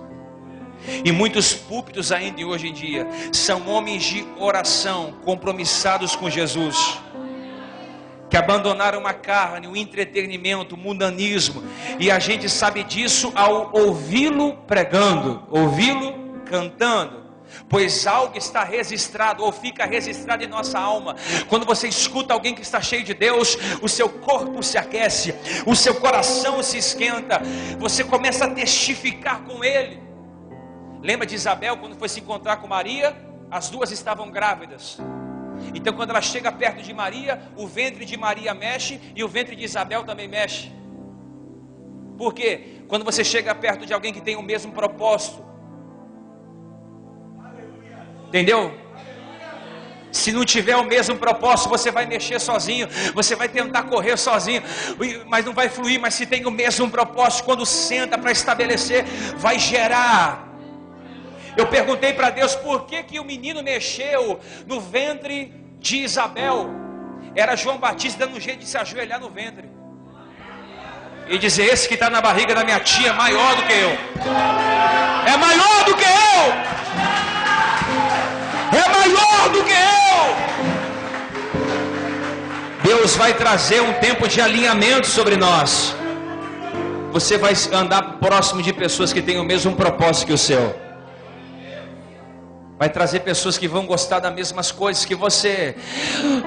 Speaker 1: E muitos púlpitos ainda e hoje em dia são homens de oração, compromissados com Jesus, que abandonaram a carne, o entretenimento, o mundanismo. E a gente sabe disso ao ouvi-lo pregando, ouvi-lo cantando. Pois algo está registrado, ou fica registrado em nossa alma. Quando você escuta alguém que está cheio de Deus, o seu corpo se aquece, o seu coração se esquenta, você começa a testificar com ele. Lembra de Isabel quando foi se encontrar com Maria? As duas estavam grávidas. Então quando ela chega perto de Maria, o ventre de Maria mexe e o ventre de Isabel também mexe. Por quê? Quando você chega perto de alguém que tem o mesmo propósito, entendeu? Se não tiver o mesmo propósito, você vai mexer sozinho, você vai tentar correr sozinho, mas não vai fluir. Mas se tem o mesmo propósito, quando senta para estabelecer, vai gerar. Eu perguntei para Deus por que o menino mexeu no ventre de Isabel. Era João Batista dando um jeito de se ajoelhar no ventre e dizer: esse que está na barriga da minha tia é maior do que eu. É maior do que eu. É maior do que eu. Deus vai trazer um tempo de alinhamento sobre nós. Você vai andar próximo de pessoas que têm o mesmo propósito que o seu. Vai trazer pessoas que vão gostar das mesmas coisas que você,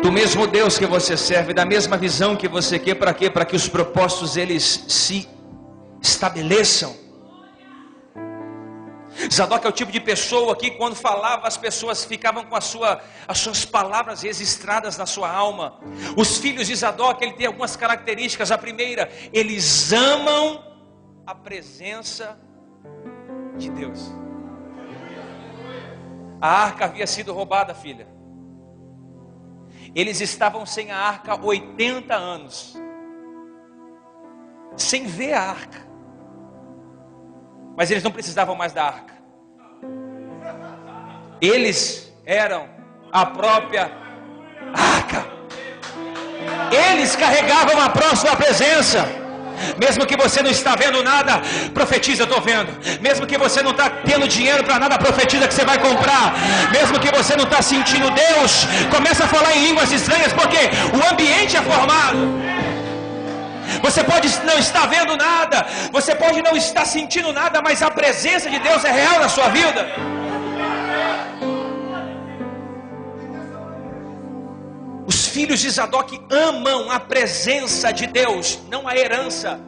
Speaker 1: do mesmo Deus que você serve, da mesma visão que você quer. Para quê? Para que os propósitos eles se estabeleçam. Zadok é o tipo de pessoa que quando falava, as pessoas ficavam com as suas palavras registradas na sua alma. Os filhos de Zadok, ele tem algumas características. A primeira, eles amam a presença de Deus. A arca havia sido roubada, filha. Eles estavam sem a arca 80 anos, sem ver a arca. Mas eles não precisavam mais da arca. Eles eram a própria arca. Eles carregavam a próxima presença. Mesmo que você não está vendo nada, profetiza: estou vendo. Mesmo que você não está tendo dinheiro para nada, profetiza que você vai comprar. Mesmo que você não está sentindo Deus, começa a falar em línguas estranhas, porque o ambiente é formado. Você pode não estar vendo nada, você pode não estar sentindo nada, mas a presença de Deus é real na sua vida. Os filhos de Zadok amam a presença de Deus, não a herança.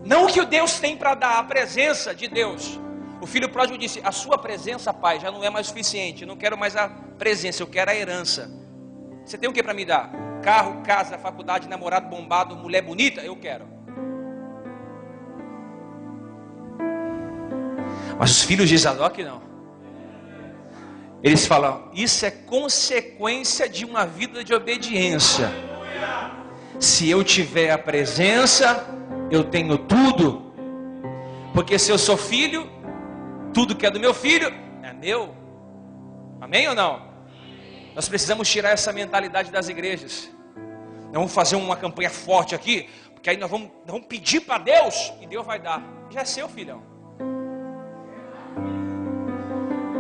Speaker 1: Não o que o Deus tem para dar, a presença de Deus. O filho pródigo disse: a sua presença, pai, já não é mais suficiente. Eu não quero mais a presença, eu quero a herança. Você tem o que para me dar? Carro, casa, faculdade, namorado bombado, mulher bonita? Eu quero. Mas os filhos de Zadok não. Eles falam: isso é consequência de uma vida de obediência. Se eu tiver a presença, eu tenho tudo. Porque se eu sou filho, tudo que é do meu filho é meu. Amém ou não? Nós precisamos tirar essa mentalidade das igrejas. Nós vamos fazer uma campanha forte aqui, porque aí nós vamos pedir para Deus e Deus vai dar. Já é seu, filhão.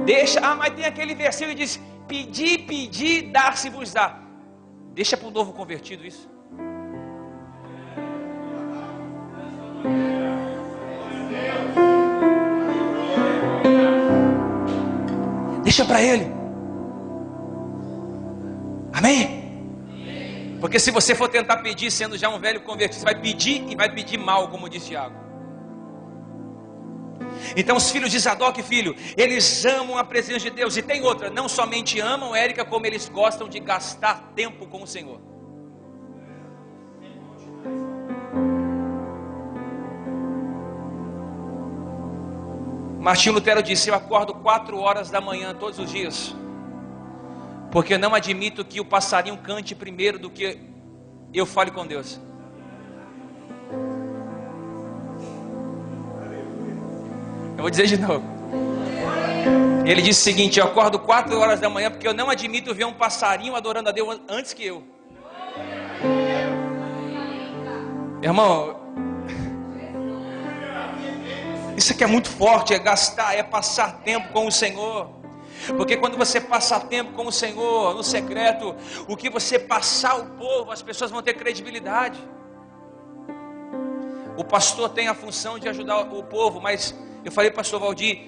Speaker 1: Deixa, mas tem aquele versículo que diz: pedir, dar-se-vos dá. Deixa para o novo convertido isso. Deixa para ele. Amém? Porque se você for tentar pedir sendo já um velho convertido, você vai pedir e vai pedir mal, como disse Tiago. Então os filhos de Zadok, filho, eles amam a presença de Deus. E tem outra, não somente amam, Érica, como eles gostam de gastar tempo com o Senhor. Martinho Lutero disse: eu acordo 4 horas da manhã todos os dias, porque eu não admito que o passarinho cante primeiro do que eu fale com Deus. Eu vou dizer de novo. Ele disse o seguinte: eu acordo 4 horas da manhã porque eu não admito ver um passarinho adorando a Deus antes que eu. Irmão, isso aqui é muito forte, é gastar, é passar tempo com o Senhor. Porque quando você passar tempo com o Senhor, no secreto, o que você passar ao povo, as pessoas vão ter credibilidade. O pastor tem a função de ajudar o povo, mas eu falei, pastor Valdir,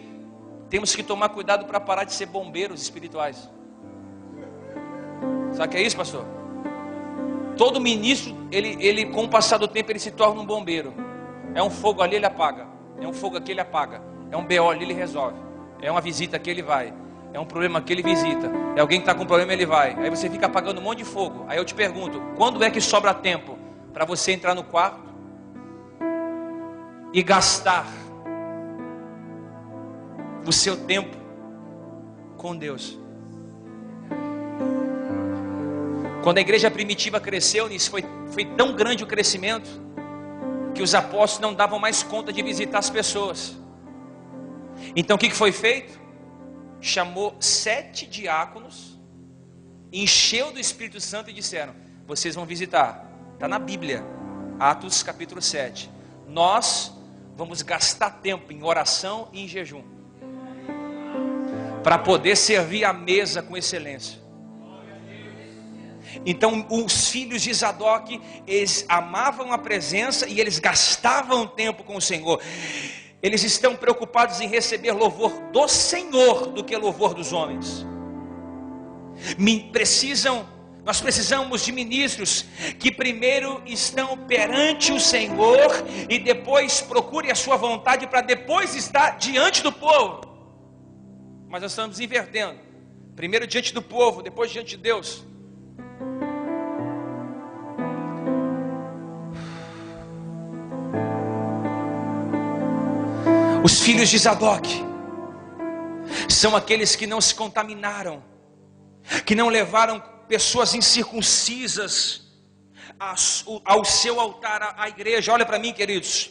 Speaker 1: temos que tomar cuidado para parar de ser bombeiros espirituais. Sabe o que é isso, pastor? Todo ministro, ele com o passar do tempo, ele se torna um bombeiro. É um fogo ali, ele apaga. É um fogo aqui, ele apaga. É um BO ali, ele resolve. É uma visita aqui, ele vai. É um problema aqui, ele visita. É alguém que está com problema, ele vai. Aí você fica apagando um monte de fogo. Aí eu te pergunto, quando é que sobra tempo para você entrar no quarto e gastar o seu tempo com Deus? Quando a igreja primitiva cresceu, nisso foi tão grande o crescimento que os apóstolos não davam mais conta de visitar as pessoas. Então o que foi feito? Chamou 7 diáconos, encheu do Espírito Santo e disseram: vocês vão visitar. Está na Bíblia, Atos capítulo 7. Nós vamos gastar tempo em oração e em jejum, para poder servir a mesa com excelência. Então os filhos de Zadok, eles amavam a presença e eles gastavam tempo com o Senhor. Eles estão preocupados em receber louvor do Senhor do que louvor dos homens. Nós precisamos de ministros que primeiro estão perante o Senhor e depois procurem a sua vontade para depois estar diante do povo. Mas nós estamos invertendo. Primeiro diante do povo, depois diante de Deus. Os filhos de Zadok são aqueles que não se contaminaram, que não levaram pessoas incircuncisas ao seu altar, à igreja. Olha para mim, queridos.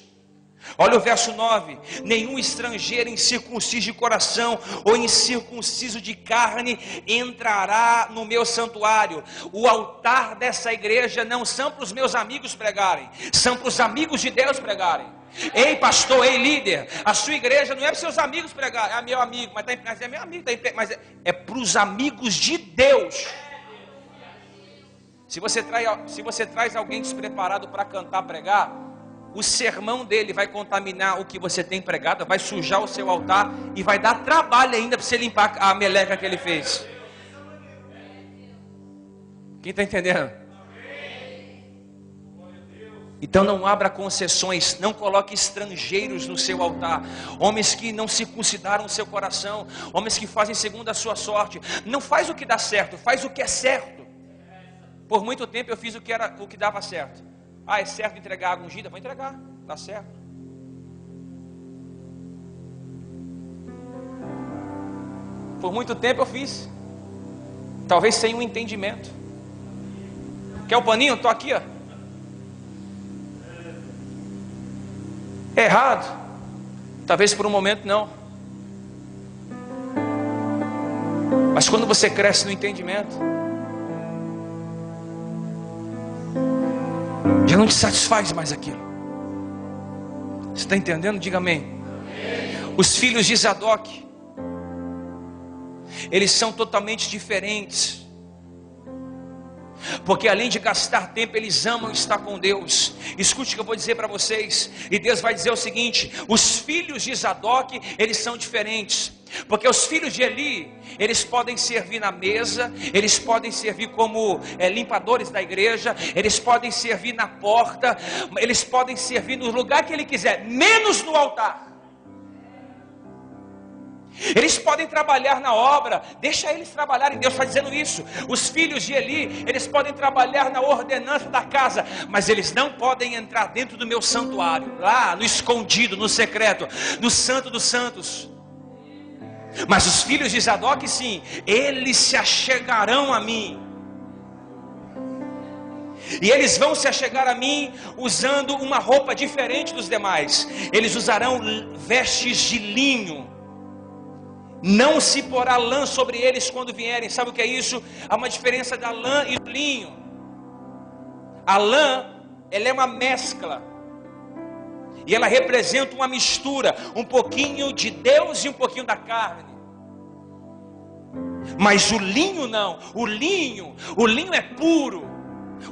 Speaker 1: Olha o verso 9: nenhum estrangeiro incircunciso de coração ou incircunciso de carne entrará no meu santuário. O altar dessa igreja não são para os meus amigos pregarem, são para os amigos de Deus pregarem. Ei pastor, ei líder, a sua igreja não é para os seus amigos pregarem. É meu amigo, mas é meu amigo, mas é para os amigos de Deus. Se você traz alguém despreparado para cantar, pregar, o sermão dele vai contaminar o que você tem pregado, vai sujar o seu altar e vai dar trabalho ainda para você limpar a meleca que ele fez. Quem está entendendo? Então não abra concessões, não coloque estrangeiros no seu altar, homens que não circuncidaram o seu coração, homens que fazem segundo a sua sorte. Não faz o que dá certo, faz o que é certo. Por muito tempo eu fiz o que dava certo. Ah, é certo entregar água ungida? Vou entregar, dá certo. Por muito tempo eu fiz, talvez sem um entendimento. Quer o paninho? Estou aqui, ó. Errado, talvez por um momento não, mas quando você cresce no entendimento, já não te satisfaz mais aquilo. Você está entendendo? Diga amém. Os filhos de Zadok, eles são totalmente diferentes, porque além de gastar tempo, eles amam estar com Deus. Escute o que eu vou dizer para vocês, e Deus vai dizer o seguinte: os filhos de Zadok, eles são diferentes, porque os filhos de Eli, eles podem servir na mesa, eles podem servir como limpadores da igreja, eles podem servir na porta, eles podem servir no lugar que ele quiser, menos no altar. Eles podem trabalhar na obra, deixa eles trabalharem. Deus está dizendo isso. Os filhos de Eli, eles podem trabalhar na ordenança da casa, mas eles não podem entrar dentro do meu santuário, lá no escondido, no secreto, no santo dos santos. Mas os filhos de Zadok, sim, eles se achegarão a mim. E eles vão se achegar a mim usando uma roupa diferente dos demais. Eles usarão vestes de linho. Não se porá lã sobre eles quando vierem. Sabe o que é isso? Há uma diferença da lã e do linho. A lã, ela é uma mescla, e ela representa uma mistura, um pouquinho de Deus e um pouquinho da carne. Mas o linho não. O linho é puro.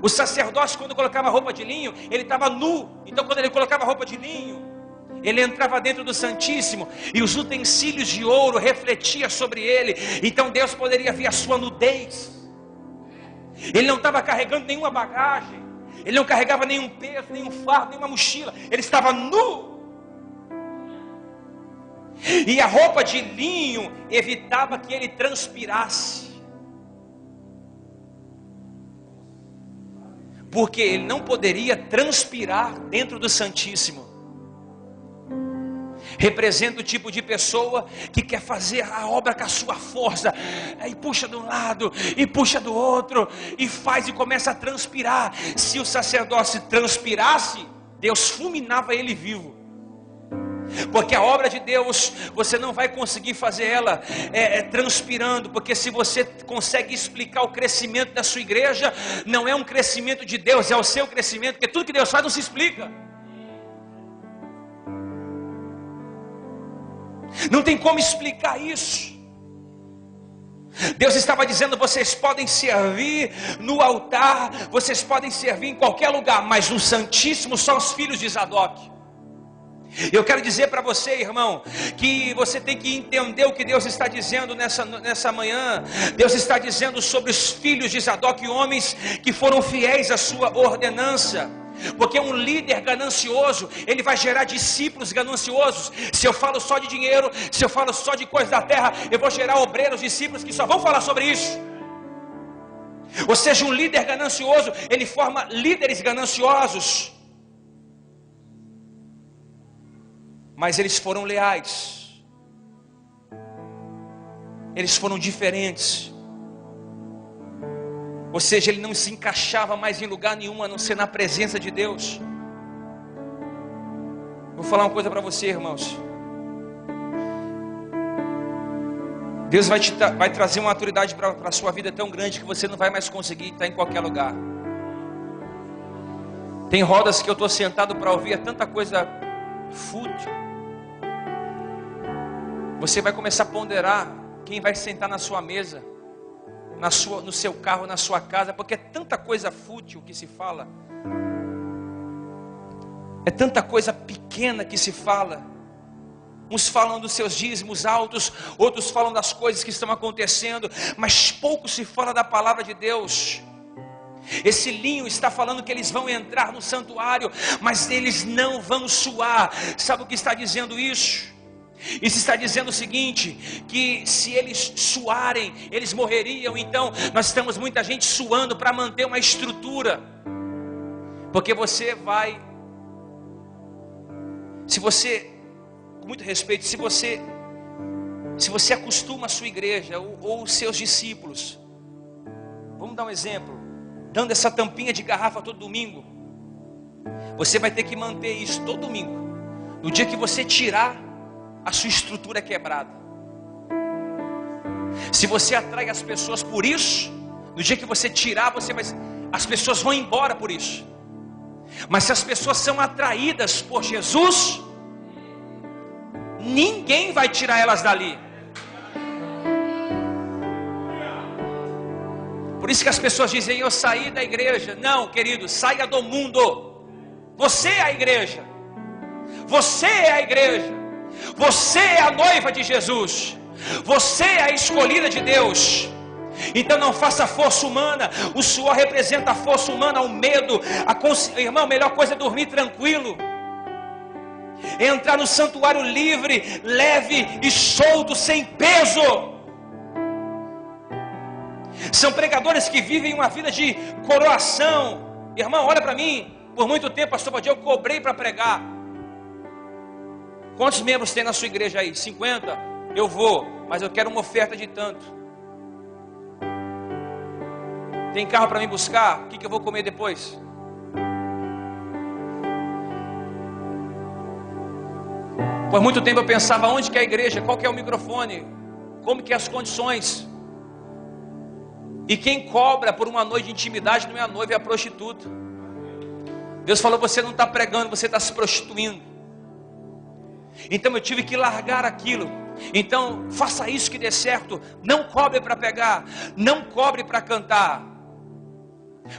Speaker 1: O sacerdote, quando colocava roupa de linho, ele estava nu. Então quando ele colocava roupa de linho, ele entrava dentro do Santíssimo, e os utensílios de ouro refletiam sobre ele. Então Deus poderia ver a sua nudez. Ele não estava carregando nenhuma bagagem, ele não carregava nenhum peso, nenhum fardo, nenhuma mochila. Ele estava nu. E a roupa de linho evitava que ele transpirasse, porque ele não poderia transpirar dentro do Santíssimo. Representa o tipo de pessoa que quer fazer a obra com a sua força, e puxa de um lado, e puxa do outro, e faz e começa a transpirar. Se o sacerdote transpirasse, Deus fulminava ele vivo. Porque a obra de Deus, você não vai conseguir fazer ela transpirando. Porque se você consegue explicar o crescimento da sua igreja, não é um crescimento de Deus, é o seu crescimento. Porque tudo que Deus faz não se explica. Não tem como explicar isso. Deus estava dizendo: vocês podem servir no altar, vocês podem servir em qualquer lugar, mas no Santíssimo só os filhos de Zadok. Eu quero dizer para você, irmão, que você tem que entender o que Deus está dizendo nessa manhã. Deus está dizendo sobre os filhos de Zadok, homens que foram fiéis à sua ordenança. Porque um líder ganancioso, ele vai gerar discípulos gananciosos. Se eu falo só de dinheiro, se eu falo só de coisas da terra, eu vou gerar obreiros, discípulos que só vão falar sobre isso. Ou seja, um líder ganancioso, ele forma líderes gananciosos. Mas eles foram leais, eles foram diferentes. Ou seja, ele não se encaixava mais em lugar nenhum a não ser na presença de Deus. Vou falar uma coisa para você, irmãos. Deus vai trazer uma autoridade para a sua vida tão grande que você não vai mais conseguir estar em qualquer lugar. Tem rodas que eu estou sentado para ouvir tanta coisa fútil. Você vai começar a ponderar quem vai sentar na sua mesa. no seu carro, na sua casa, porque é tanta coisa fútil que se fala, é tanta coisa pequena que se fala. Uns falam dos seus dízimos altos, outros falam das coisas que estão acontecendo, mas pouco se fala da palavra de Deus. Esse linho está falando que eles vão entrar no santuário, mas eles não vão suar. Sabe o que está dizendo isso? Isso está dizendo o seguinte, que se eles suarem, eles morreriam. Então nós temos muita gente suando para manter uma estrutura, porque você vai, se você, com muito respeito, se você acostuma a sua igreja ou os seus discípulos, vamos dar um exemplo, dando essa tampinha de garrafa todo domingo, você vai ter que manter isso todo domingo. No dia que você tirar, a sua estrutura é quebrada. Se você atrai as pessoas por isso, no dia que você tirar, as pessoas vão embora por isso. Mas se as pessoas são atraídas por Jesus, ninguém vai tirar elas dali. Por isso que as pessoas dizem: eu saí da igreja. Não, querido, saia do mundo. Você é a igreja. Você é a igreja. Você é a noiva de Jesus. Você é a escolhida de Deus. Então não faça força humana. O suor representa a força humana, o medo. Irmão, a melhor coisa é dormir tranquilo. Entrar no santuário livre, leve e solto, sem peso. São pregadores que vivem uma vida de coroação. Irmão, olha para mim. Por muito tempo, pastor Valdir, eu cobrei para pregar. Quantos membros tem na sua igreja aí? 50? Eu vou, mas eu quero uma oferta de tanto. Tem carro para me buscar? O que eu vou comer depois? Por muito tempo eu pensava: onde que é a igreja? Qual que é o microfone? Como que é as condições? E quem cobra por uma noite de intimidade não é a noiva, é a prostituta. Deus falou: você não está pregando, você está se prostituindo. Então eu tive que largar aquilo. Então faça isso que dê certo. Não cobre para pregar, não cobre para cantar,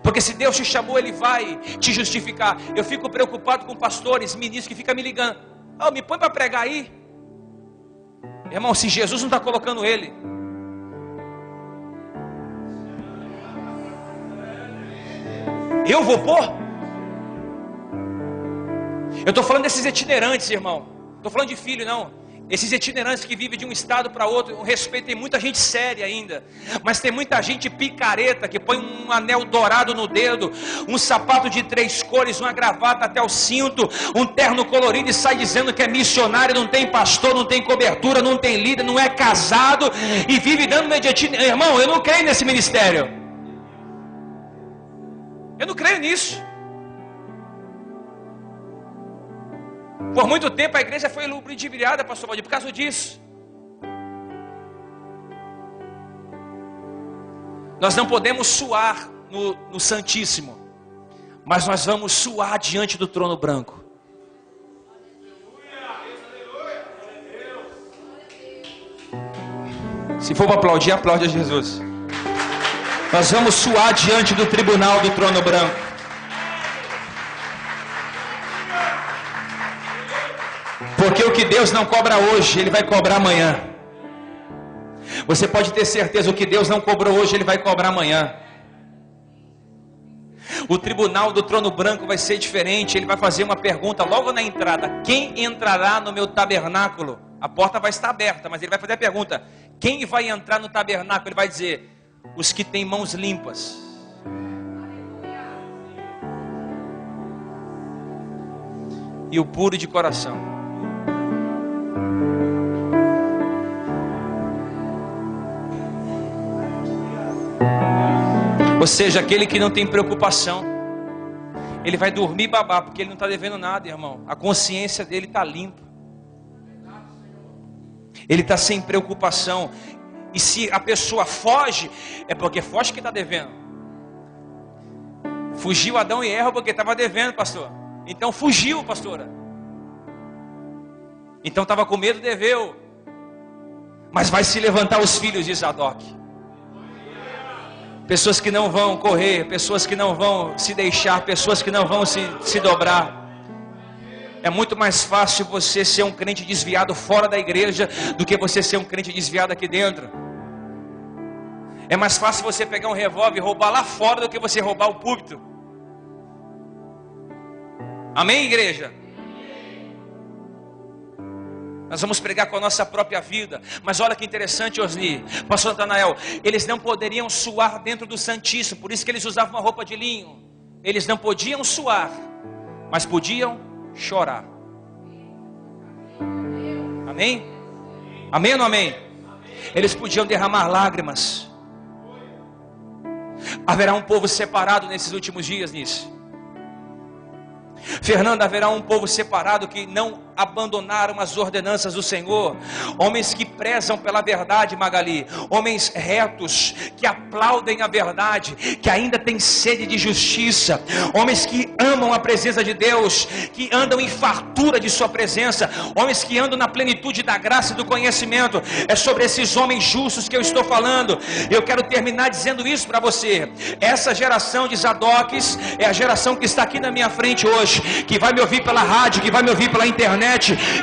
Speaker 1: porque se Deus te chamou, Ele vai te justificar. Eu fico preocupado com pastores, ministros que ficam me ligando: oh, me põe para pregar aí. Irmão, se Jesus não está colocando ele, eu vou pôr? Eu estou falando desses itinerantes, irmão. Estou falando de filho, não. Esses itinerantes que vivem de um estado para outro. Eu respeito, tem muita gente séria ainda, mas tem muita gente picareta que põe um anel dourado no dedo, um sapato de 3 cores, uma gravata até o cinto, um terno colorido, e sai dizendo que é missionário. Não tem pastor, não tem cobertura, não tem líder, não é casado, e vive dando mediatina. Irmão, eu não creio nesse ministério. Eu não creio nisso. Por muito tempo a igreja foi ludibriada, pastor Valdir, por causa disso. Nós não podemos suar no Santíssimo, mas nós vamos suar diante do trono branco. Se for para aplaudir, aplaude a Jesus. Nós vamos suar diante do tribunal do trono branco. Porque o que Deus não cobra hoje, Ele vai cobrar amanhã. Você pode ter certeza, o que Deus não cobrou hoje, Ele vai cobrar amanhã. O tribunal do trono branco vai ser diferente. Ele vai fazer uma pergunta logo na entrada: quem entrará no meu tabernáculo? A porta vai estar aberta, mas Ele vai fazer a pergunta: quem vai entrar no tabernáculo? Ele vai dizer: os que têm mãos limpas. E o puro de coração. Ou seja, aquele que não tem preocupação, ele vai dormir babá, porque ele não está devendo nada, irmão. A consciência dele está limpa. Ele está sem preocupação. E se a pessoa foge, é porque foge que está devendo. Fugiu Adão e Eva porque estava devendo, pastor. Então fugiu, pastora. Então estava com medo, deveu. Mas vai se levantar os filhos de Zadok. Pessoas que não vão correr, pessoas que não vão se deixar, pessoas que não vão se dobrar. É muito mais fácil você ser um crente desviado fora da igreja do que você ser um crente desviado aqui dentro. É mais fácil você pegar um revólver e roubar lá fora do que você roubar o púlpito. Amém, igreja? Nós vamos pregar com a nossa própria vida. Mas olha que interessante, Osni, pastor Natanael, eles não poderiam suar dentro do Santíssimo, por isso que eles usavam uma roupa de linho. Eles não podiam suar, mas podiam chorar. Amém? Amém ou não amém? Eles podiam derramar lágrimas. Haverá um povo separado nesses últimos dias nisso. Fernanda, haverá um povo separado que não abandonaram as ordenanças do Senhor. Homens que prezam pela verdade, Magali. Homens retos, que aplaudem a verdade, que ainda têm sede de justiça. Homens que amam a presença de Deus, que andam em fartura de sua presença. Homens que andam na plenitude da graça e do conhecimento. É sobre esses homens justos que eu estou falando. Eu quero terminar dizendo isso para você. Essa geração de Zadoques é a geração que está aqui na minha frente hoje, que vai me ouvir pela rádio, que vai me ouvir pela internet.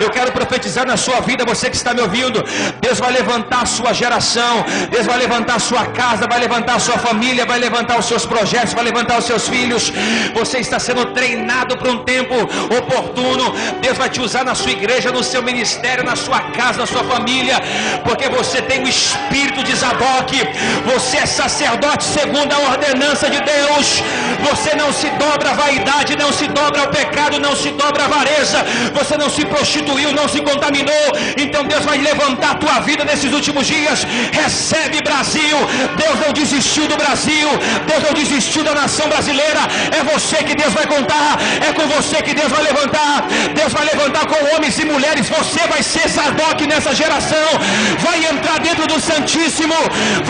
Speaker 1: Eu quero profetizar na sua vida, você que está me ouvindo. Deus vai levantar a sua geração, Deus vai levantar a sua casa, vai levantar a sua família, vai levantar os seus projetos, vai levantar os seus filhos. Você está sendo treinado para um tempo oportuno. Deus vai te usar na sua igreja, no seu ministério, na sua casa, na sua família, porque você tem o espírito de Zadoque. Você é sacerdote segundo a ordenança de Deus. Você não se dobra à vaidade, não se dobra ao pecado, não se dobra à avareza. Você não se prostituiu, não se contaminou. Então Deus vai levantar a tua vida nesses últimos dias. Recebe, Brasil. Deus não desistiu do Brasil, Deus não desistiu da nação brasileira. É você que Deus vai contar, é com você que Deus vai levantar. Deus vai levantar com homens e mulheres. Você vai ser Zadoque nessa geração. Vai entrar dentro do Santíssimo,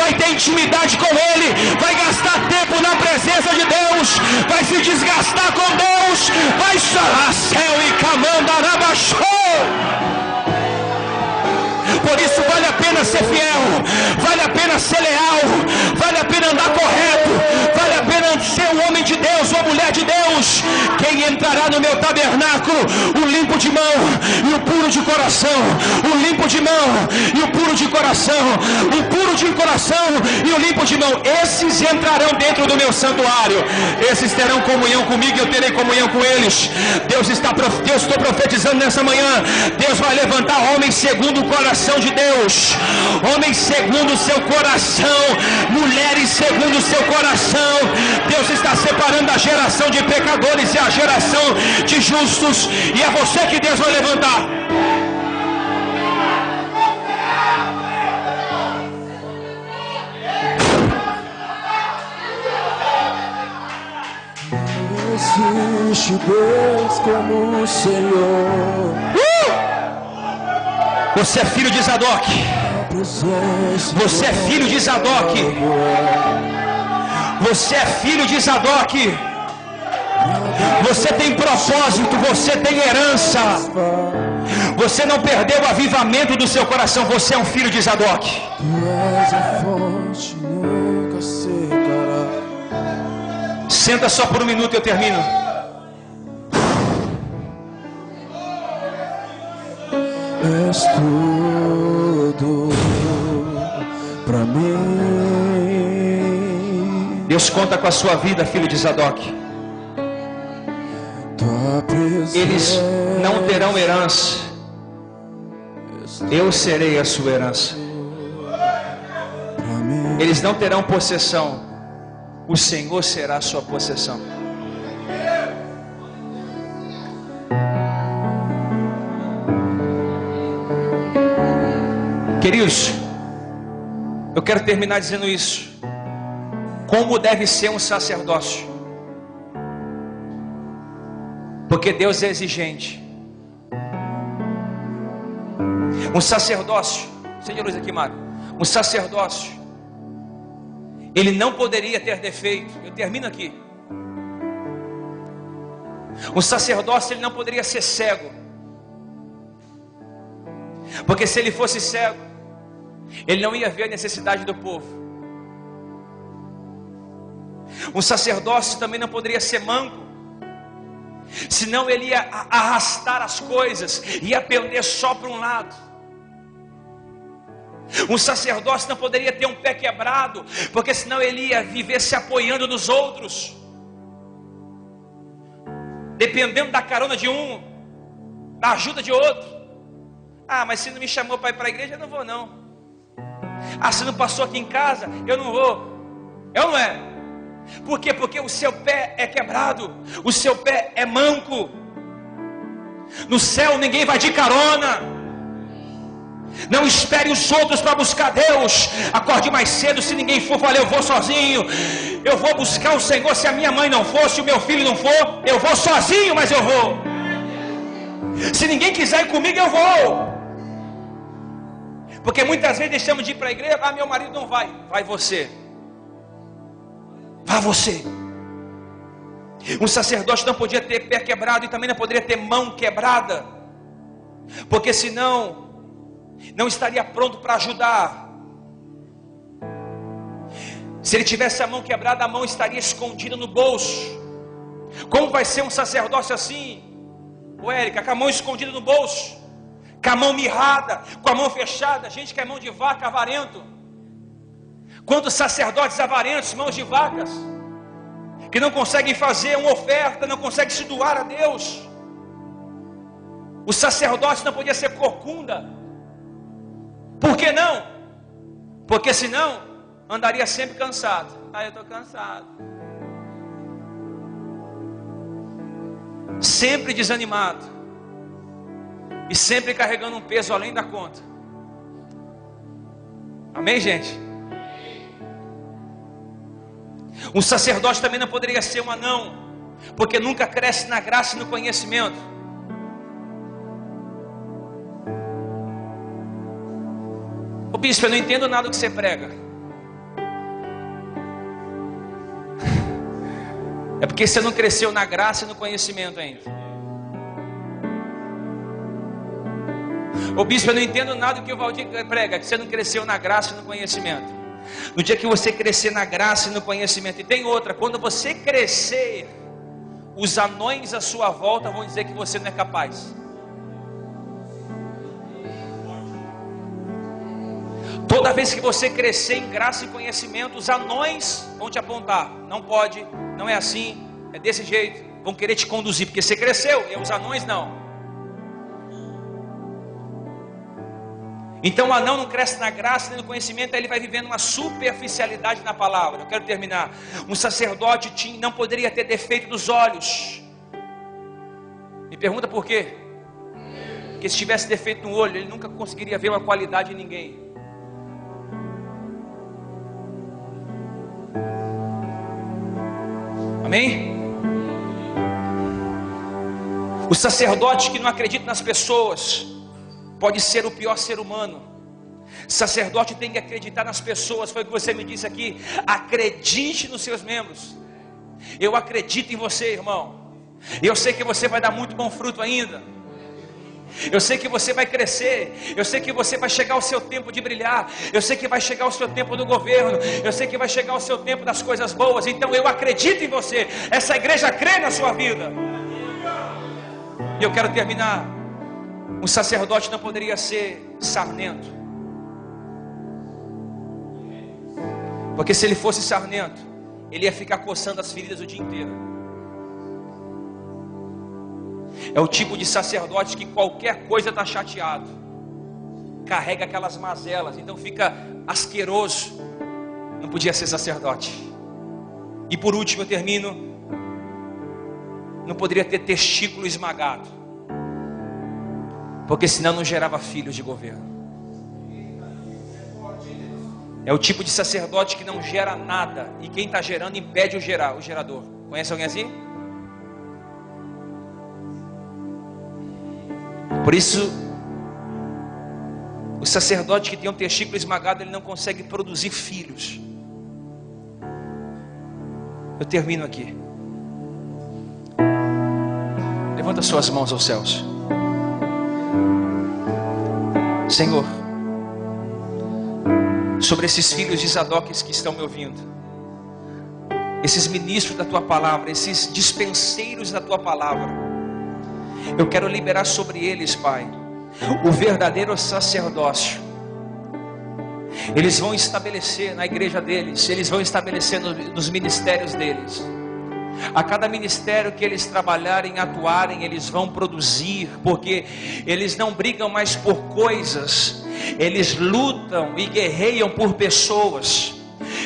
Speaker 1: vai ter intimidade com Ele, vai gastar tempo na presença de Deus, vai se desgastar com Deus, vai chorar céu e camanda arabaxou. Por isso vale a pena ser fiel, vale a pena ser leal, vale a pena andar correto, vale a pena ser um homem de Deus, uma mulher de Deus. Quem entrará no meu tabernáculo, o limpo de mão e o puro de coração, o limpo de mão e o puro de coração, o puro de coração e o limpo de mão, esses entrarão dentro do meu santuário. Esses terão comunhão comigo e eu terei comunhão com eles. Deus estou profetizando nessa manhã. Deus vai levantar homens segundo o coração de Deus, homens segundo o seu coração, mulheres segundo o seu coração. Deus está separando a geração de pecadores e a geração de justos, e é você que Deus vai levantar.
Speaker 2: Não existe Deus como o Senhor.
Speaker 1: Você é filho de Zadoque. Você é filho de Zadoque. Você é filho de Zadoque. Você tem propósito, você tem herança. Você não perdeu o avivamento do seu coração. Você é um filho de Zadoque. Senta só por um minuto e eu termino.
Speaker 2: És tudo pra mim.
Speaker 1: Deus conta com a sua vida, filho de Zadoque. Eles não terão herança, eu serei a sua herança. Eles não terão possessão, o Senhor será a sua possessão. Queridos, eu quero terminar dizendo isso. Como deve ser um sacerdócio? Porque Deus é exigente. Um sacerdócio, acende a luz aqui, Mário. Um sacerdócio, ele não poderia ter defeito. Eu termino aqui. Um sacerdócio, ele não poderia ser cego. Porque se ele fosse cego, ele não ia ver a necessidade do povo. Um sacerdócio também não poderia ser manco, senão ele ia arrastar as coisas, ia pender só para um lado. Um sacerdócio não poderia ter um pé quebrado, porque senão ele ia viver se apoiando nos outros, dependendo da carona de um, da ajuda de outro. Ah, mas se não me chamou para ir para a igreja, eu não vou não. Ah, se não passou aqui em casa, eu não vou. Eu não é. Por quê? Porque o seu pé é quebrado, o seu pé é manco. No céu ninguém vai de carona. Não espere os outros para buscar Deus. Acorde mais cedo. Se ninguém for, fale, eu vou sozinho. Eu vou buscar o Senhor. Se a minha mãe não for, se o meu filho não for, eu vou sozinho, mas eu vou. Se ninguém quiser ir comigo, eu vou. Porque muitas vezes deixamos de ir para a igreja. Ah, meu marido não vai. Vai você. Vá você. Um sacerdote não podia ter pé quebrado e também não poderia ter mão quebrada, porque senão não estaria pronto para ajudar. Se ele tivesse a mão quebrada, a mão estaria escondida no bolso. Como vai ser um sacerdócio assim, ô Érica, com a mão escondida no bolso, com a mão mirrada, com a mão fechada? Gente que é mão de vaca, avarento. Quantos sacerdotes avarentos, mãos de vacas, que não conseguem fazer uma oferta, não conseguem se doar a Deus. O sacerdote não podia ser corcunda. Por que não? Porque senão andaria sempre cansado. Ah, eu estou cansado. Sempre desanimado. E sempre carregando um peso além da conta. Amém, gente? Um sacerdote também não poderia ser um anão, porque nunca cresce na graça e no conhecimento. Ô bispo, eu não entendo nada do que você prega. É porque você não cresceu na graça e no conhecimento ainda. Ô bispo, eu não entendo nada do que o Valdir prega, que você não cresceu na graça e no conhecimento. No dia que você crescer na graça e no conhecimento. E tem outra, quando você crescer, os anões à sua volta vão dizer que você não é capaz. Toda vez que você crescer em graça e conhecimento, os anões vão te apontar. Não pode, não é assim, é desse jeito. Vão querer te conduzir, porque você cresceu, e os anões não. Então o anão não cresce na graça nem no conhecimento, aí ele vai vivendo uma superficialidade na palavra. Eu quero terminar. Um sacerdote não poderia ter defeito dos olhos. Me pergunta por quê? Porque se tivesse defeito no olho, ele nunca conseguiria ver uma qualidade em ninguém. Amém? O sacerdote que não acredita nas pessoas pode ser o pior ser humano. Sacerdote tem que acreditar nas pessoas. Foi o que você me disse aqui. Acredite nos seus membros. Eu acredito em você, irmão. Eu sei que você vai dar muito bom fruto ainda. Eu sei que você vai crescer. Eu sei que você vai chegar ao seu tempo de brilhar. Eu sei que vai chegar o seu tempo do governo. Eu sei que vai chegar o seu tempo das coisas boas. Então eu acredito em você. Essa igreja crê na sua vida. E eu quero terminar. Um sacerdote não poderia ser sarnento, porque se ele fosse sarnento, ele ia ficar coçando as feridas o dia inteiro. É o tipo de sacerdote que qualquer coisa está chateado, carrega aquelas mazelas, então fica asqueroso. Não podia ser sacerdote. E por último eu termino. Não poderia ter testículo esmagado, porque senão não gerava filhos de governo. É o tipo de sacerdote que não gera nada, e quem está gerando impede o gerador. Conhece alguém assim? Por isso, o sacerdote que tem um testículo esmagado, ele não consegue produzir filhos. Eu termino aqui. Levanta suas mãos aos céus. Senhor, sobre esses filhos de Zadok que estão me ouvindo, esses ministros da tua palavra, esses dispenseiros da tua palavra, eu quero liberar sobre eles, Pai, o verdadeiro sacerdócio. Eles vão estabelecer na igreja deles, eles vão estabelecer nos ministérios deles. A cada ministério que eles trabalharem, atuarem, eles vão produzir, porque eles não brigam mais por coisas, eles lutam e guerreiam por pessoas.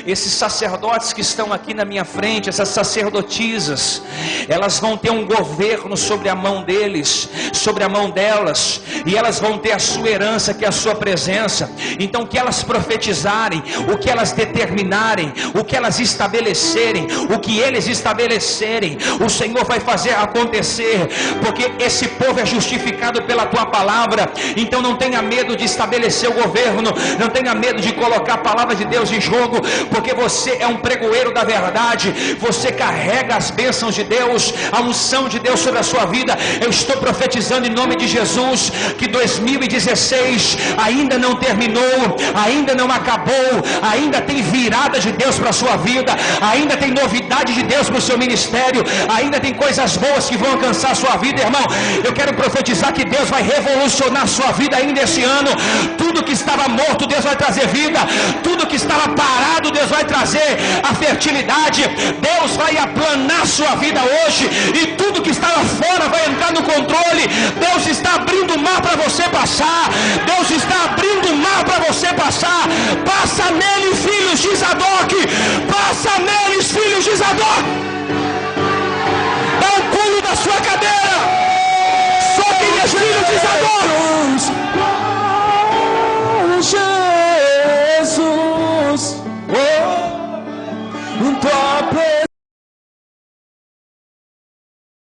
Speaker 1: Esses sacerdotes que estão aqui na minha frente, essas sacerdotisas, elas vão ter um governo sobre a mão deles, sobre a mão delas, e elas vão ter a sua herança, que é a sua presença. Então, o que elas profetizarem, o que elas determinarem, o que elas estabelecerem, o que eles estabelecerem, o Senhor vai fazer acontecer, porque esse povo é justificado pela tua palavra. Então não tenha medo de estabelecer o governo, não tenha medo de colocar a palavra de Deus em jogo, porque você é um pregoeiro da verdade, você carrega as bênçãos de Deus, a unção de Deus sobre a sua vida. Eu estou profetizando em nome de Jesus, que 2016 ainda não terminou, ainda não acabou, ainda tem virada de Deus para a sua vida, ainda tem novidade de Deus para o seu ministério, ainda tem coisas boas que vão alcançar a sua vida, irmão. Eu quero profetizar que Deus vai revolucionar a sua vida ainda esse ano. Tudo que estava morto, Deus vai trazer vida, tudo que estava parado, Deus vai trazer a fertilidade, Deus vai aplanar a sua vida hoje, e tudo que estava fora vai entrar no controle. Deus está abrindo o mar para você passar, Deus está abrindo o mar para você passar. Passa nele, filhos de Zadok, passa neles, filhos de Zadok. Dá um pulo da sua cadeira, só quem é filho de Zadok.